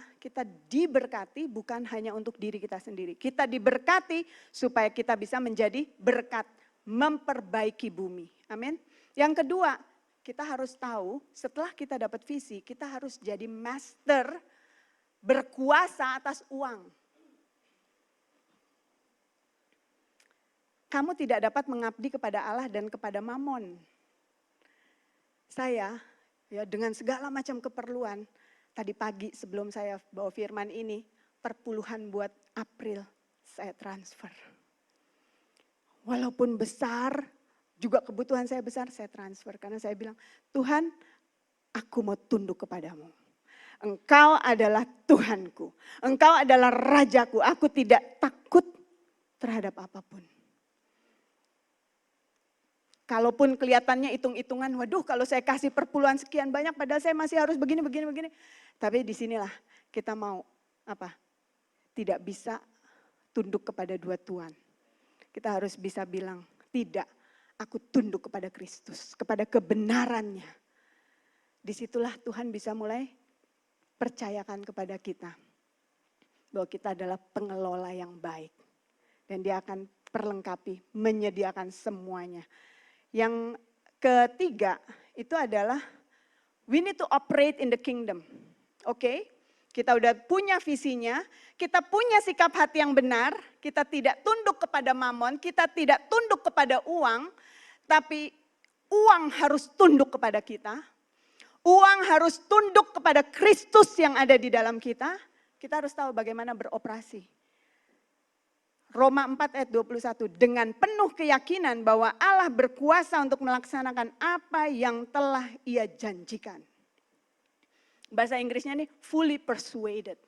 diberkati bukan hanya untuk diri kita sendiri. Kita diberkati supaya kita bisa menjadi berkat, memperbaiki bumi. Amin. Yang kedua, kita harus tahu setelah kita dapat visi, kita harus jadi master berkuasa atas uang. Kamu tidak dapat mengabdi kepada Allah dan kepada Mamon. Saya ya dengan segala macam keperluan, tadi pagi sebelum saya bawa firman ini, perpuluhan buat April saya transfer. Walaupun besar, juga kebutuhan saya besar, saya transfer. Karena saya bilang, Tuhan, aku mau tunduk kepadamu. Engkau adalah Tuhanku. Engkau adalah Rajaku. Aku tidak takut terhadap apapun. Kalaupun kelihatannya hitung-hitungan, waduh kalau saya kasih perpuluhan sekian banyak, padahal saya masih harus begini. Tapi disinilah kita mau apa? Tidak bisa tunduk kepada dua Tuhan. Kita harus bisa bilang, tidak, aku tunduk kepada Kristus, kepada kebenarannya. Disitulah Tuhan bisa mulai percayakan kepada kita, bahwa kita adalah pengelola yang baik. Dan dia akan perlengkapi, menyediakan semuanya. Yang ketiga itu adalah we need to operate in the kingdom. Oke, kita udah punya visinya, kita punya sikap hati yang benar, kita tidak tunduk kepada mamon, kita tidak tunduk kepada uang, tapi uang harus tunduk kepada kita. Uang harus tunduk kepada Kristus yang ada di dalam kita. Kita harus tahu bagaimana beroperasi. Roma 4 ayat 21, dengan penuh keyakinan bahwa Allah berkuasa untuk melaksanakan apa yang telah Ia janjikan. Bahasa Inggrisnya ini fully persuaded.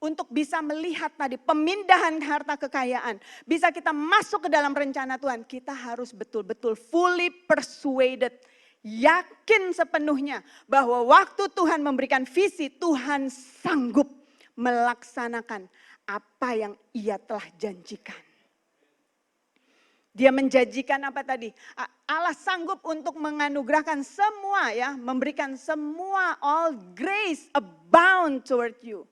Untuk bisa melihat tadi pemindahan harta kekayaan, bisa kita masuk ke dalam rencana Tuhan, kita harus betul-betul fully persuaded. Yakin sepenuhnya bahwa waktu Tuhan memberikan visi, Tuhan sanggup melaksanakan apa yang Ia telah janjikan. Dia menjanjikan apa tadi? Allah sanggup untuk menganugerahkan semua ya, memberikan semua all grace abound toward you.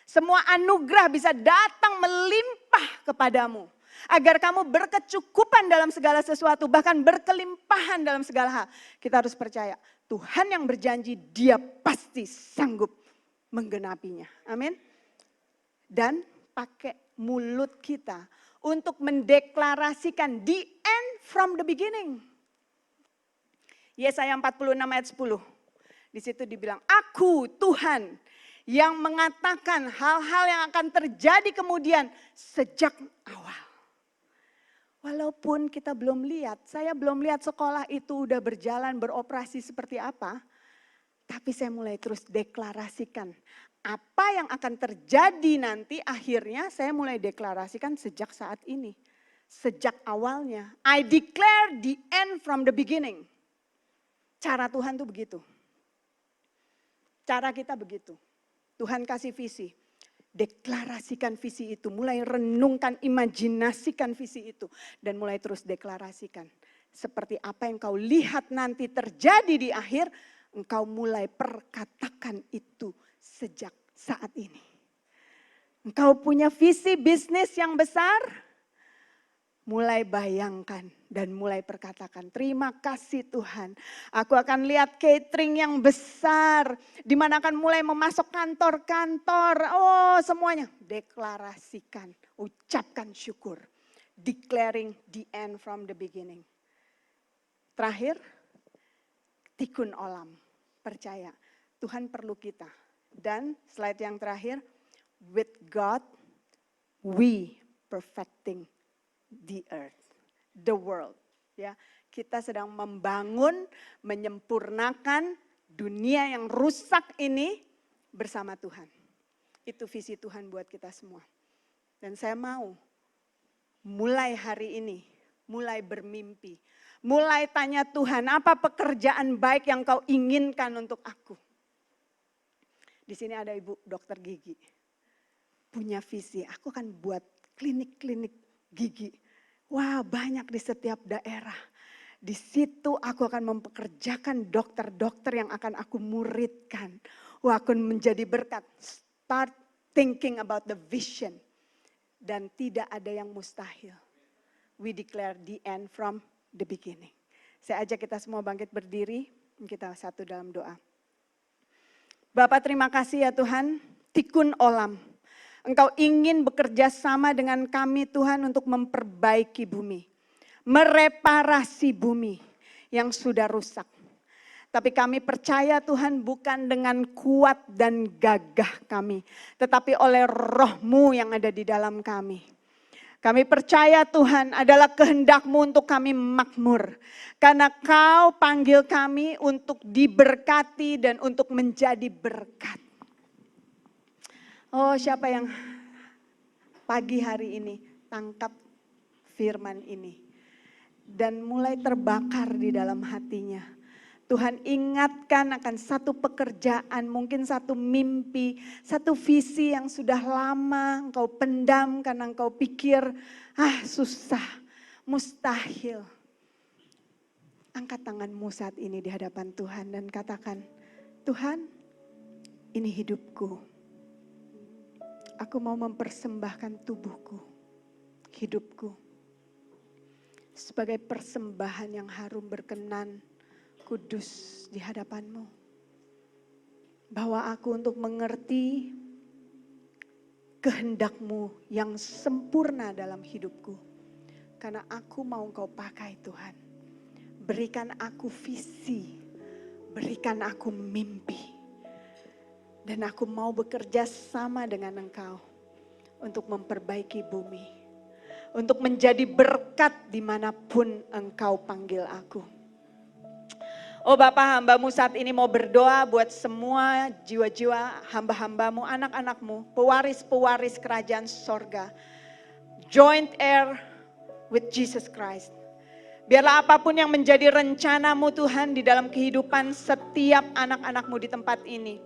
Semua anugerah bisa datang melimpah kepadamu. Agar kamu berkecukupan dalam segala sesuatu, bahkan berkelimpahan dalam segala hal. Kita harus percaya, Tuhan yang berjanji Dia pasti sanggup menggenapinya. Amin. Dan pakai mulut kita untuk mendeklarasikan the end from the beginning. Yesaya 46 ayat 10. Di situ dibilang, aku Tuhan yang mengatakan hal-hal yang akan terjadi kemudian sejak awal. Walaupun kita belum lihat, saya belum lihat sekolah itu udah berjalan, beroperasi seperti apa. Tapi saya mulai terus deklarasikan. Apa yang akan terjadi nanti akhirnya saya mulai deklarasikan sejak saat ini. Sejak awalnya. I declare the end from the beginning. Cara Tuhan tuh begitu. Cara kita begitu. Tuhan kasih visi. Deklarasikan visi itu. Mulai renungkan, imajinasikan visi itu. Dan mulai terus deklarasikan. Seperti apa yang kau lihat nanti terjadi di akhir. Engkau mulai perkatakan itu sejak saat ini. Engkau punya visi bisnis yang besar, mulai bayangkan dan mulai perkatakan, terima kasih Tuhan. Aku akan lihat catering yang besar, di mana akan mulai memasok kantor-kantor. Oh semuanya, deklarasikan, ucapkan syukur. Declaring the end from the beginning. Terakhir, tikun olam, percaya Tuhan perlu kita. Dan slide yang terakhir, with God we perfecting the earth, the world. Ya, kita sedang membangun, menyempurnakan dunia yang rusak ini bersama Tuhan. Itu visi Tuhan buat kita semua. Dan saya mau mulai hari ini, mulai bermimpi, mulai tanya Tuhan, apa pekerjaan baik yang kau inginkan untuk aku? Di sini ada ibu dokter gigi, punya visi, aku akan buat klinik-klinik gigi. Wah banyak di setiap daerah. Di situ aku akan mempekerjakan dokter-dokter yang akan aku muridkan. Wah akan menjadi berkat. Start thinking about the vision. Dan tidak ada yang mustahil. We declare the end from the beginning. Saya ajak kita semua bangkit berdiri, kita satu dalam doa. Bapak terima kasih ya Tuhan, tikun olam. Engkau ingin bekerja sama dengan kami Tuhan untuk memperbaiki bumi. Mereparasi bumi yang sudah rusak. Tapi kami percaya Tuhan bukan dengan kuat dan gagah kami. Tetapi oleh roh-Mu yang ada di dalam kami. Kami percaya Tuhan adalah kehendak-Mu untuk kami makmur. Karena Kau panggil kami untuk diberkati dan untuk menjadi berkat. Oh, siapa yang pagi hari ini tangkap firman ini. Dan mulai terbakar di dalam hatinya. Tuhan ingatkan akan satu pekerjaan, mungkin satu mimpi, satu visi yang sudah lama engkau pendam karena engkau pikir, susah, mustahil. Angkat tanganmu saat ini di hadapan Tuhan dan katakan, Tuhan, ini hidupku. Aku mau mempersembahkan tubuhku, hidupku, sebagai persembahan yang harum berkenan, kudus di hadapan-Mu. Bawa aku untuk mengerti kehendak-Mu yang sempurna dalam hidupku. Karena aku mau Engkau pakai Tuhan. Berikan aku visi, berikan aku mimpi. Dan aku mau bekerja sama dengan Engkau untuk memperbaiki bumi. Untuk menjadi berkat dimanapun Engkau panggil aku. Oh Bapa, hamba-Mu saat ini mau berdoa buat semua jiwa-jiwa hamba-hamba-Mu, anak-anak-Mu, pewaris-pewaris kerajaan sorga. Joint heir with Jesus Christ. Biarlah apapun yang menjadi rencana-Mu Tuhan di dalam kehidupan setiap anak-anak-Mu di tempat ini.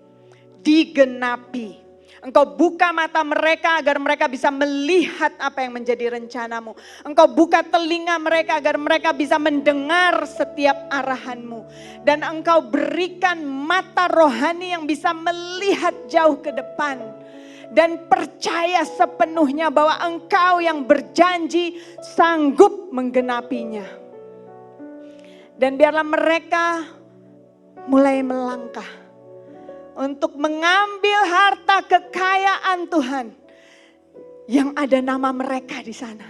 Digenapi. Engkau buka mata mereka agar mereka bisa melihat apa yang menjadi rencana-Mu. Engkau buka telinga mereka agar mereka bisa mendengar setiap arahan-Mu. Dan Engkau berikan mata rohani yang bisa melihat jauh ke depan. Dan percaya sepenuhnya bahwa Engkau yang berjanji sanggup menggenapinya. Dan biarlah mereka mulai melangkah. Untuk mengambil harta kekayaan Tuhan yang ada nama mereka di sana.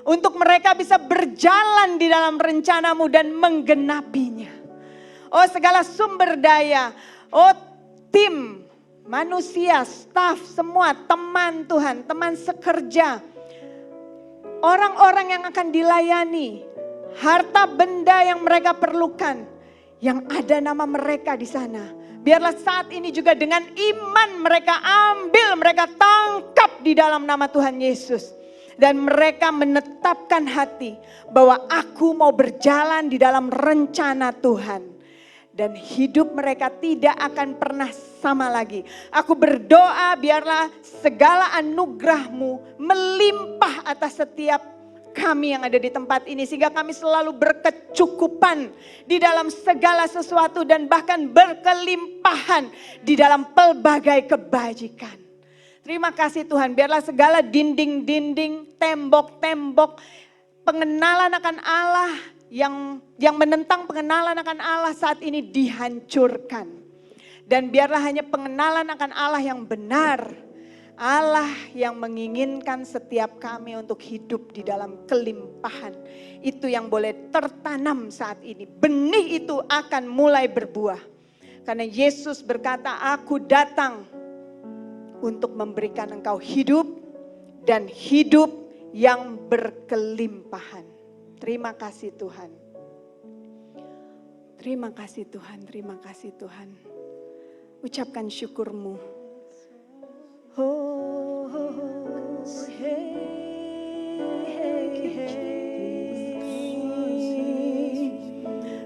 Untuk mereka bisa berjalan di dalam rencana-Mu dan menggenapinya. Oh segala sumber daya, oh tim, manusia, staf, semua teman Tuhan, teman sekerja. Orang-orang yang akan dilayani, harta benda yang mereka perlukan, yang ada nama mereka di sana. Biarlah saat ini juga dengan iman mereka ambil, mereka tangkap di dalam nama Tuhan Yesus. Dan mereka menetapkan hati bahwa aku mau berjalan di dalam rencana Tuhan. Dan hidup mereka tidak akan pernah sama lagi. Aku berdoa biarlah segala anugerah-Mu melimpah atas setiap kami yang ada di tempat ini, sehingga kami selalu berkecukupan di dalam segala sesuatu dan bahkan berkelimpahan di dalam pelbagai kebajikan. Terima kasih Tuhan, biarlah segala dinding-dinding, tembok-tembok pengenalan akan Allah yang menentang pengenalan akan Allah saat ini dihancurkan. Dan biarlah hanya pengenalan akan Allah yang benar. Allah yang menginginkan setiap kami untuk hidup di dalam kelimpahan. Itu yang boleh tertanam saat ini. Benih itu akan mulai berbuah. Karena Yesus berkata, aku datang untuk memberikan engkau hidup dan hidup yang berkelimpahan. Terima kasih Tuhan. Terima kasih Tuhan, terima kasih Tuhan. Ucapkan syukur-Mu. Oh, hey, hey, hey.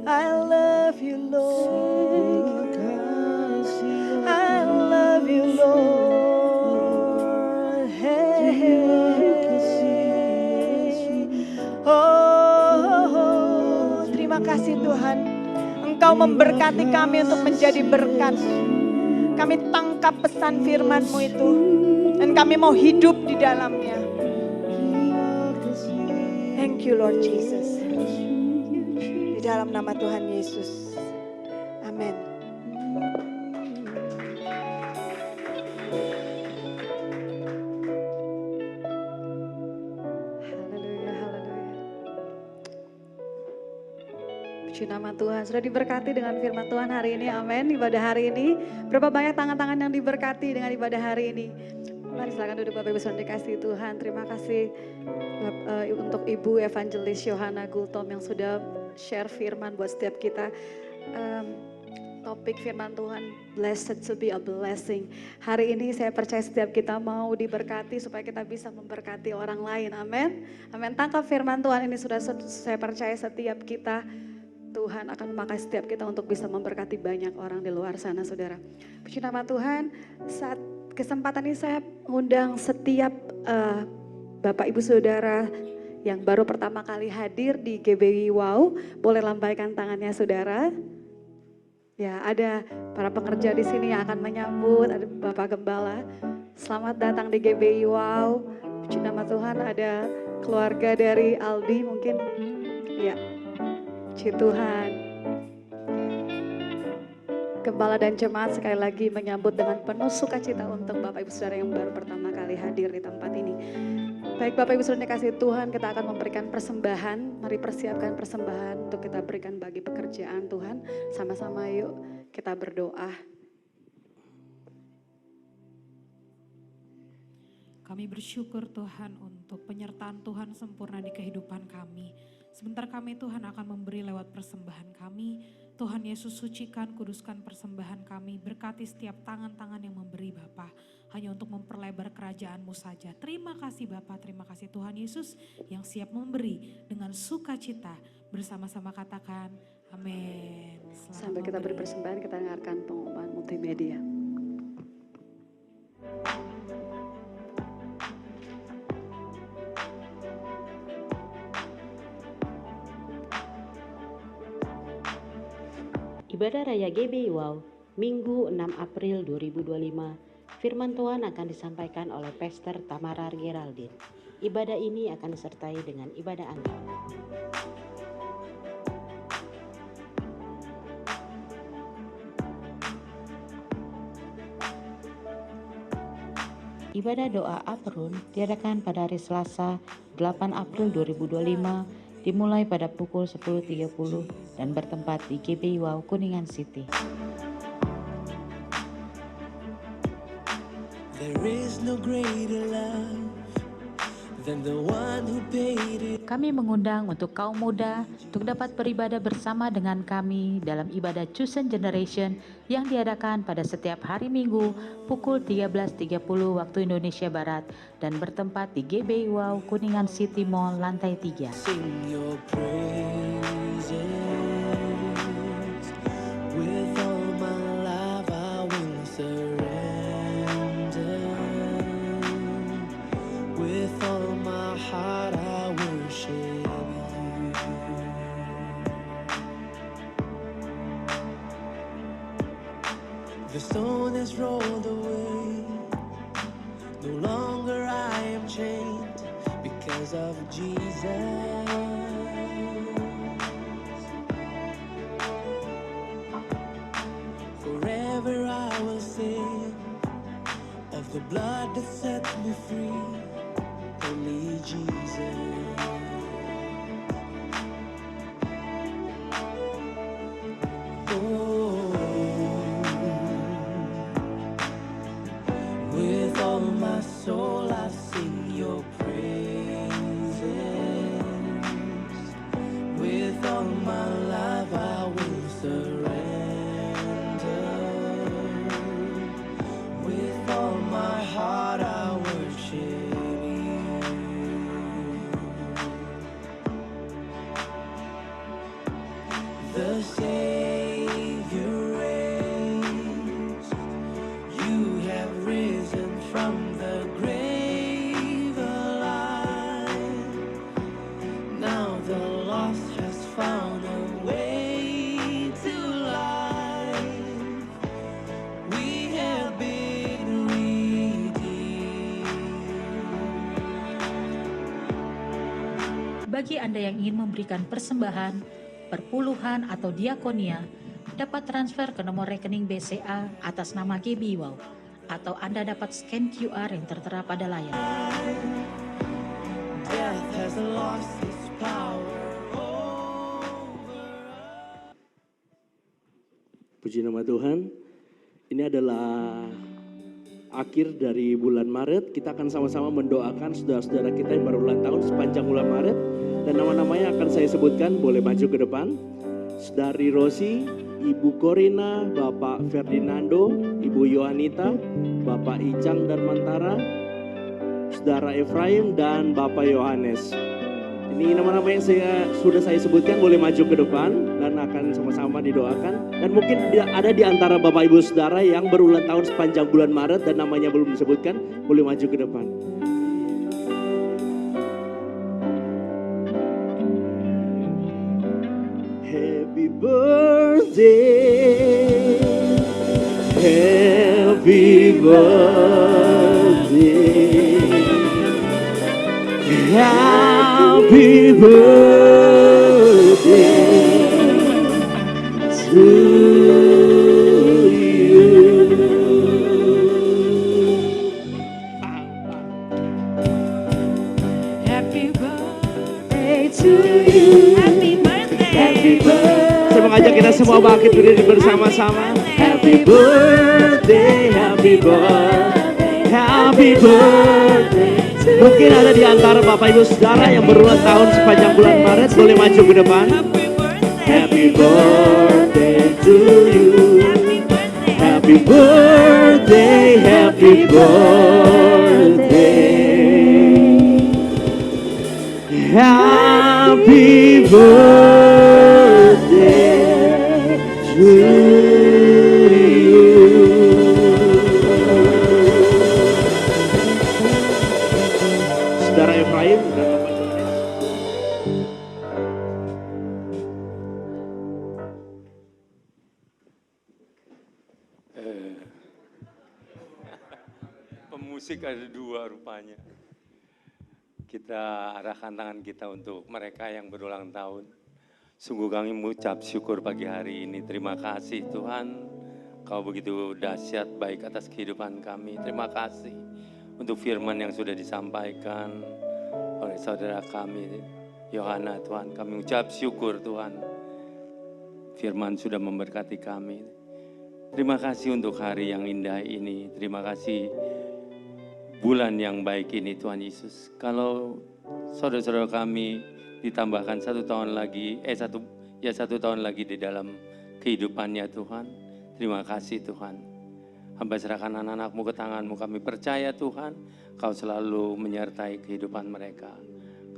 I love you, Lord. I love you, Lord. Hey, hey. Oh, terima kasih Tuhan. Engkau memberkati kami untuk menjadi berkat. Kami tangkap pesan firman-Mu itu. Dan kami mau hidup di dalamnya. Thank you Lord Jesus. Di dalam nama Tuhan Yesus. Amin. Puji nama Tuhan. Sudah diberkati dengan firman Tuhan hari ini. Amin. Ibadah hari ini. Berapa banyak tangan-tangan yang diberkati dengan ibadah hari ini. Mari silakan duduk Bapak Ibu Saudara dikasihi Tuhan. Terima kasih untuk Ibu Evangelis Yohana Gultom yang sudah share firman buat setiap kita. Topik firman Tuhan, blessed to be a blessing. Hari ini saya percaya setiap kita mau diberkati supaya kita bisa memberkati orang lain. Amin. Amin. Tangkap firman Tuhan ini sudah saya percaya setiap kita Tuhan akan memakai setiap kita untuk bisa memberkati banyak orang di luar sana, saudara. Puji nama Tuhan. Saat kesempatan ini saya undang setiap Bapak Ibu Saudara yang baru pertama kali hadir di GBI Wow, boleh lambaikan tangannya saudara. Ya, ada para pengerja di sini yang akan menyambut, ada Bapak Gembala. Selamat datang di GBI Wow. Puji nama Tuhan, ada keluarga dari Aldi mungkin. Ya, puji Tuhan. Gembala dan jemaat sekali lagi menyambut dengan penuh sukacita untuk Bapak Ibu Saudara yang baru pertama kali hadir di tempat ini. Baik Bapak Ibu Saudara dikasihi Tuhan, kita akan memberikan persembahan. Mari persiapkan persembahan untuk kita berikan bagi pekerjaan Tuhan. Sama-sama yuk kita berdoa. Kami bersyukur Tuhan untuk penyertaan Tuhan sempurna di kehidupan kami. Sebentar kami Tuhan akan memberi lewat persembahan kami. Tuhan Yesus sucikan, kuduskan persembahan kami. Berkati setiap tangan-tangan yang memberi Bapa. Hanya untuk memperlebar kerajaan-Mu saja. Terima kasih Bapa, terima kasih Tuhan Yesus yang siap memberi dengan sukacita. Bersama-sama katakan amin. Sambil kita beri persembahan, kita dengarkan pengumuman multimedia. Ibadah Raya GBI Wow, Minggu 6 April 2025, firman Tuhan akan disampaikan oleh Pastor Tamara Geraldine. Ibadah ini akan disertai dengan ibadah Anda. Ibadah doa Aprun diadakan pada hari Selasa 8 April 2025 dimulai pada pukul 10.30 dan bertempat di GBI Wow Kuningan City. There is no greater love than the one who paid it. Kami mengundang untuk kaum muda untuk dapat beribadah bersama dengan kami dalam ibadah Chosen Generation yang diadakan pada setiap hari Minggu pukul 13.30 waktu Indonesia Barat dan bertempat di GBI Wow Kuningan City Mall lantai 3. Sing your praises with all my life. I will surrender with all my heart. I worship you. The stone has rolled away. No longer I am chained because of Jesus. Forever I will sing of the blood that set me free. Only Jesus. With all my soul I sing your praises. With all my life I will surrender. With all my heart I worship you. The Savior reigns. You have risen from the grave alive. Now the lost has found a way to life. We have been redeemed. Bagi Anda yang ingin memberikan persembahan, perpuluhan atau diakonia, dapat transfer ke nomor rekening BCA atas nama GBI Wow, atau Anda dapat scan QR yang tertera pada layar. Death has lost its power over us. Puji nama Tuhan. Ini adalah akhir dari bulan Maret. Kita akan sama-sama mendoakan saudara-saudara kita yang baru ulang tahun sepanjang bulan Maret. Dan nama-namanya akan saya sebutkan, boleh maju ke depan. Saudari Rosi, Ibu Korina, Bapak Ferdinando, Ibu Yohanita, Bapak Icang Darmantara, Saudara Efraim, dan Bapak Yohanes. Ini nama-nama yang sudah saya sebutkan, boleh maju ke depan dan akan sama-sama didoakan. Dan mungkin ada di antara Bapak Ibu Saudara yang berulang tahun sepanjang bulan Maret dan namanya belum disebutkan, boleh maju ke depan. Happy birthday, happy birthday. Happy birthday to you. Happy birthday to you. Happy birthday. Happy birthday. Saya mengajak kita semua bangkit berdiri bersama-sama. Happy birthday, happy birthday, happy birthday. Mungkin ada di antara Bapak Ibu Saudara yang berulang tahun sepanjang bulan Maret, boleh maju ke depan. Happy birthday to you. Happy birthday, happy birthday. Happy birthday to you. Saudara Efraim dan Bapak Yohanes. Pemusik ada dua rupanya. Kita arahkan tangan kita untuk mereka yang berulang tahun. Sungguh kami mengucap syukur pagi hari ini. Terima kasih Tuhan, Kau begitu dahsyat baik atas kehidupan kami. Terima kasih untuk firman yang sudah disampaikan oleh saudara kami, Yohana Tuhan. Kami ucap syukur Tuhan, firman sudah memberkati kami. Terima kasih untuk hari yang indah ini. Terima kasih bulan yang baik ini Tuhan Yesus. Kalau saudara-saudara kami ditambahkan satu tahun lagi di dalam kehidupannya Tuhan. Terima kasih Tuhan. Hamba serahkan anak-anak-Mu ke tangan-Mu. Kami percaya Tuhan, Kau selalu menyertai kehidupan mereka.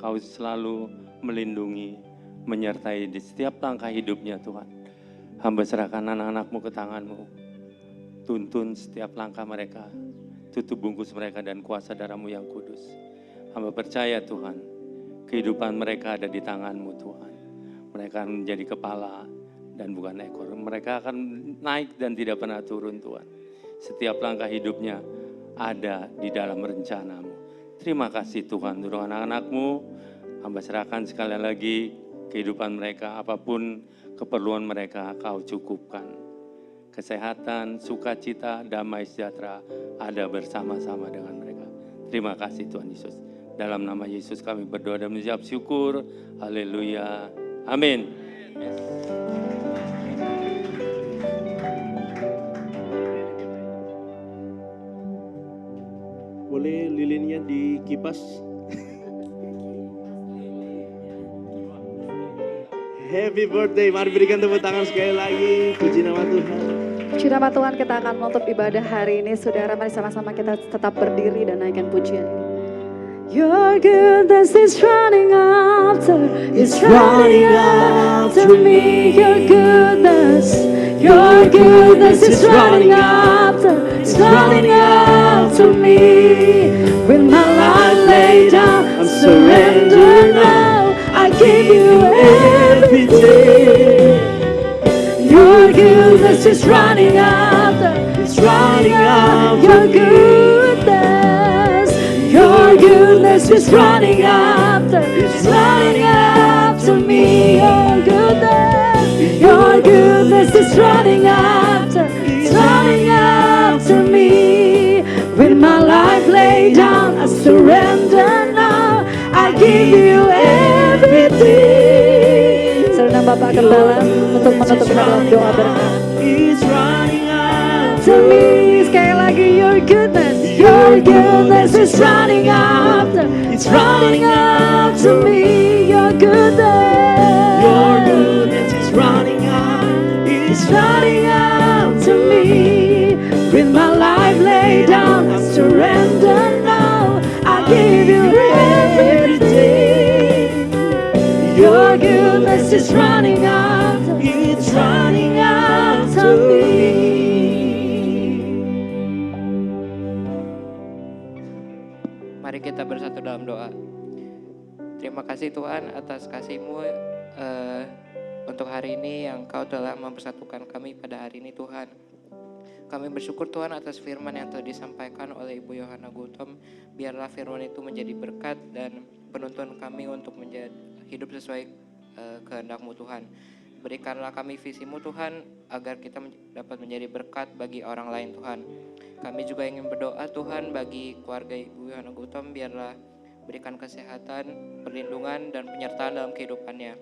Kau selalu melindungi, menyertai di setiap langkah hidupnya Tuhan. Hamba serahkan anak-anak-Mu ke tangan-Mu. Tuntun setiap langkah mereka. Tutup bungkus mereka dan kuasa darah-Mu yang kudus. Hamba percaya Tuhan, kehidupan mereka ada di tangan-Mu Tuhan. Mereka akan menjadi kepala dan bukan ekor. Mereka akan naik dan tidak pernah turun Tuhan. Setiap langkah hidupnya ada di dalam rencana-Mu. Terima kasih Tuhan untuk anak-anak-Mu. Hamba serahkan sekali lagi kehidupan mereka, apapun keperluan mereka Kau cukupkan. Kesehatan, sukacita, damai sejahtera ada bersama-sama dengan mereka. Terima kasih Tuhan Yesus. Dalam nama Yesus kami berdoa dan mengucap syukur. Haleluya. Amin. Boleh lilinnya dikipas. Happy birthday, mari berikan tepuk tangan sekali lagi. Puji nama Tuhan. Puji nama Tuhan, kita akan menutup ibadah hari ini. Saudara, mari sama-sama kita tetap berdiri dan naikkan pujian ini. Your goodness is running after me. Your goodness is running after me. With my life laid down, I'm surrendered now. I give you everything. Your goodness is running after, your goodness. Your goodness is running after me. Your goodness is running after me. With my life laid down, I surrender now. I give you everything. Serta Bapak Gembala untuk menutup dalam doa berkat. Your goodness is running after, it's running after me. Your goodness is running after, is running after me. With my life laid down, I surrender now. I give you everything. Your goodness is running after, it's running after me. Mari kita bersatu dalam doa. Terima kasih Tuhan atas kasih-Mu untuk hari ini yang Kau telah mempersatukan kami pada hari ini Tuhan. Kami bersyukur Tuhan atas firman yang telah disampaikan oleh Ibu Yohana Gultom. Biarlah firman itu menjadi berkat dan penuntun kami untuk menjadi hidup sesuai kehendak-Mu Tuhan. Berikanlah kami visi-Mu Tuhan agar kita dapat menjadi berkat bagi orang lain Tuhan. Kami juga ingin berdoa Tuhan bagi keluarga Ibu Yohana Gultom, biarlah berikan kesehatan, perlindungan, dan penyertaan dalam kehidupannya.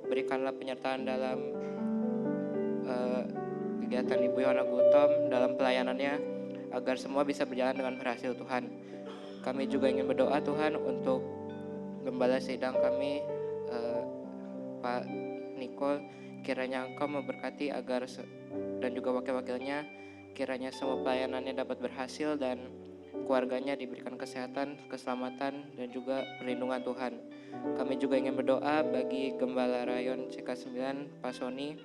Berikanlah penyertaan dalam kegiatan Ibu Yohana Gultom dalam pelayanannya, agar semua bisa berjalan dengan berhasil Tuhan. Kami juga ingin berdoa Tuhan untuk Gembala Sidang kami, Pak Nicole, kiranya Engkau memberkati agar dan juga wakil-wakilnya, kiranya semua pelayanannya dapat berhasil dan keluarganya diberikan kesehatan, keselamatan, dan juga perlindungan Tuhan. Kami juga ingin berdoa bagi Gembala Rayon CK9, Pak Sony.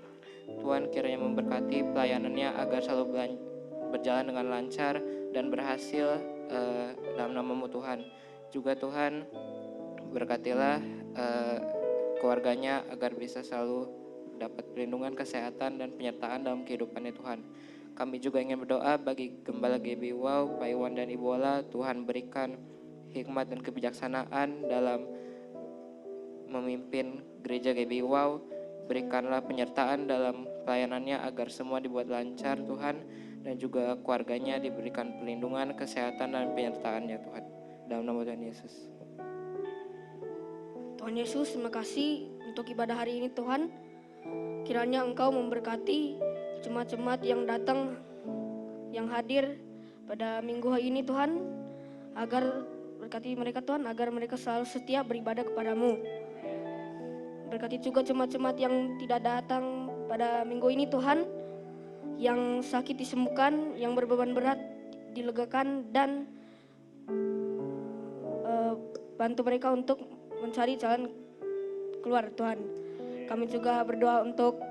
Tuhan kiranya memberkati pelayanannya agar selalu berjalan dengan lancar dan berhasil dalam nama-Mu Tuhan. Juga Tuhan berkatilah keluarganya agar bisa selalu dapat perlindungan, kesehatan, dan penyertaan dalam kehidupannya Tuhan. Kami juga ingin berdoa bagi Gembala GB Wow, Pak Iwan dan Ibu Ola. Tuhan berikan hikmat dan kebijaksanaan dalam memimpin gereja GB Wow. Berikanlah penyertaan dalam pelayanannya agar semua dibuat lancar Tuhan, dan juga keluarganya diberikan perlindungan, kesehatan, dan penyertaannya Tuhan. Dalam nama Tuhan Yesus. Tuhan Yesus, terima kasih untuk ibadah hari ini Tuhan. Kiranya Engkau memberkati jemaat-jemaat yang datang, yang hadir pada minggu ini Tuhan, agar berkati mereka Tuhan, agar mereka selalu setia beribadah kepadamu. Berkati juga jemaat-jemaat yang tidak datang pada minggu ini Tuhan, yang sakit disembuhkan, yang berbeban berat dilegakan, dan bantu mereka untuk mencari jalan keluar Tuhan. Kami juga berdoa untuk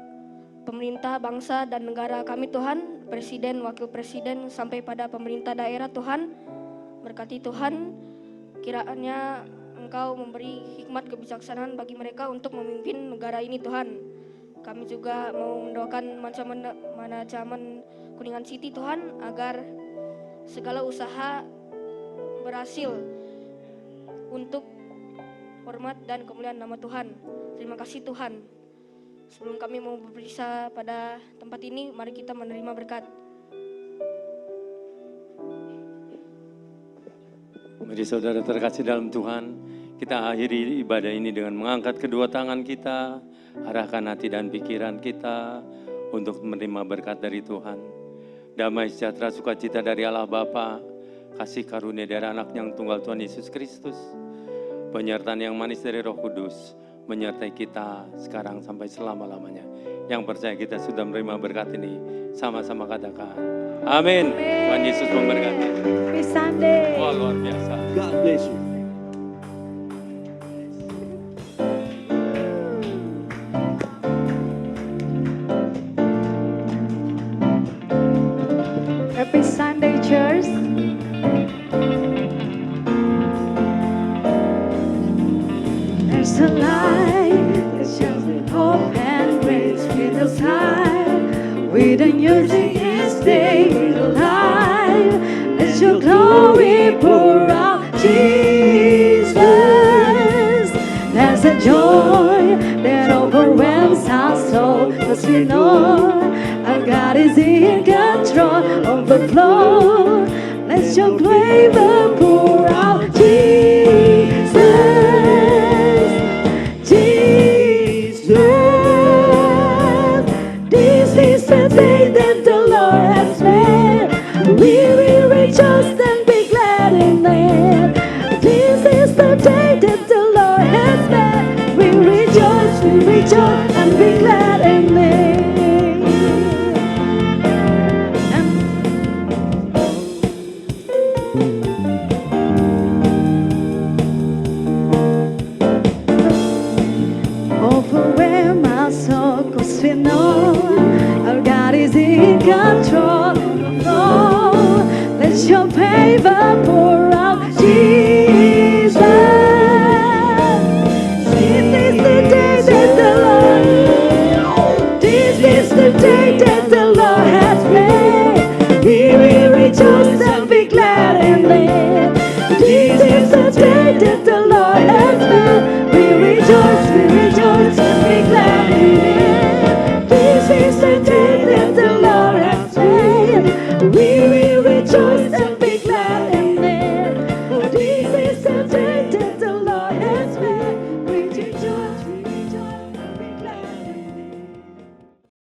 pemerintah, bangsa, dan negara kami Tuhan, presiden, wakil presiden, sampai pada pemerintah daerah Tuhan. Berkati Tuhan, kiranya Engkau memberi hikmat kebijaksanaan bagi mereka untuk memimpin negara ini Tuhan. Kami juga mau mendoakan manajemen Kuningan City Tuhan, agar segala usaha berhasil untuk hormat dan kemuliaan nama Tuhan. Terima kasih Tuhan. Sebelum kami mau berpisah pada tempat ini, mari kita menerima berkat. Mari saudara terkasih dalam Tuhan, kita akhiri ibadah ini dengan mengangkat kedua tangan kita, arahkan hati dan pikiran kita untuk menerima berkat dari Tuhan. Damai sejahtera sukacita dari Allah Bapa, kasih karunia dari anak yang tunggal Tuhan Yesus Kristus, penyertaan yang manis dari Roh Kudus, menyertai kita sekarang sampai selama-lamanya. Yang percaya kita sudah menerima berkat ini, sama-sama katakan, amin. Tuhan Yesus memberkati. Happy Sunday. Wah, luar biasa. God bless you. Happy Sunday, church. There's a light that shines with hope and grace, with us high, with a new day and stay alive. Let your glory pour out, Jesus. There's a joy that overwhelms our soul, 'cause we know our God is in control of the flow. Let your flavor pour out, Jesus. Jesus, this is the day that the Lord has made. We will rejoice and joy and be glad in it. Overwhelm my soul, 'cause we know our God is in control. Oh, let your favor pour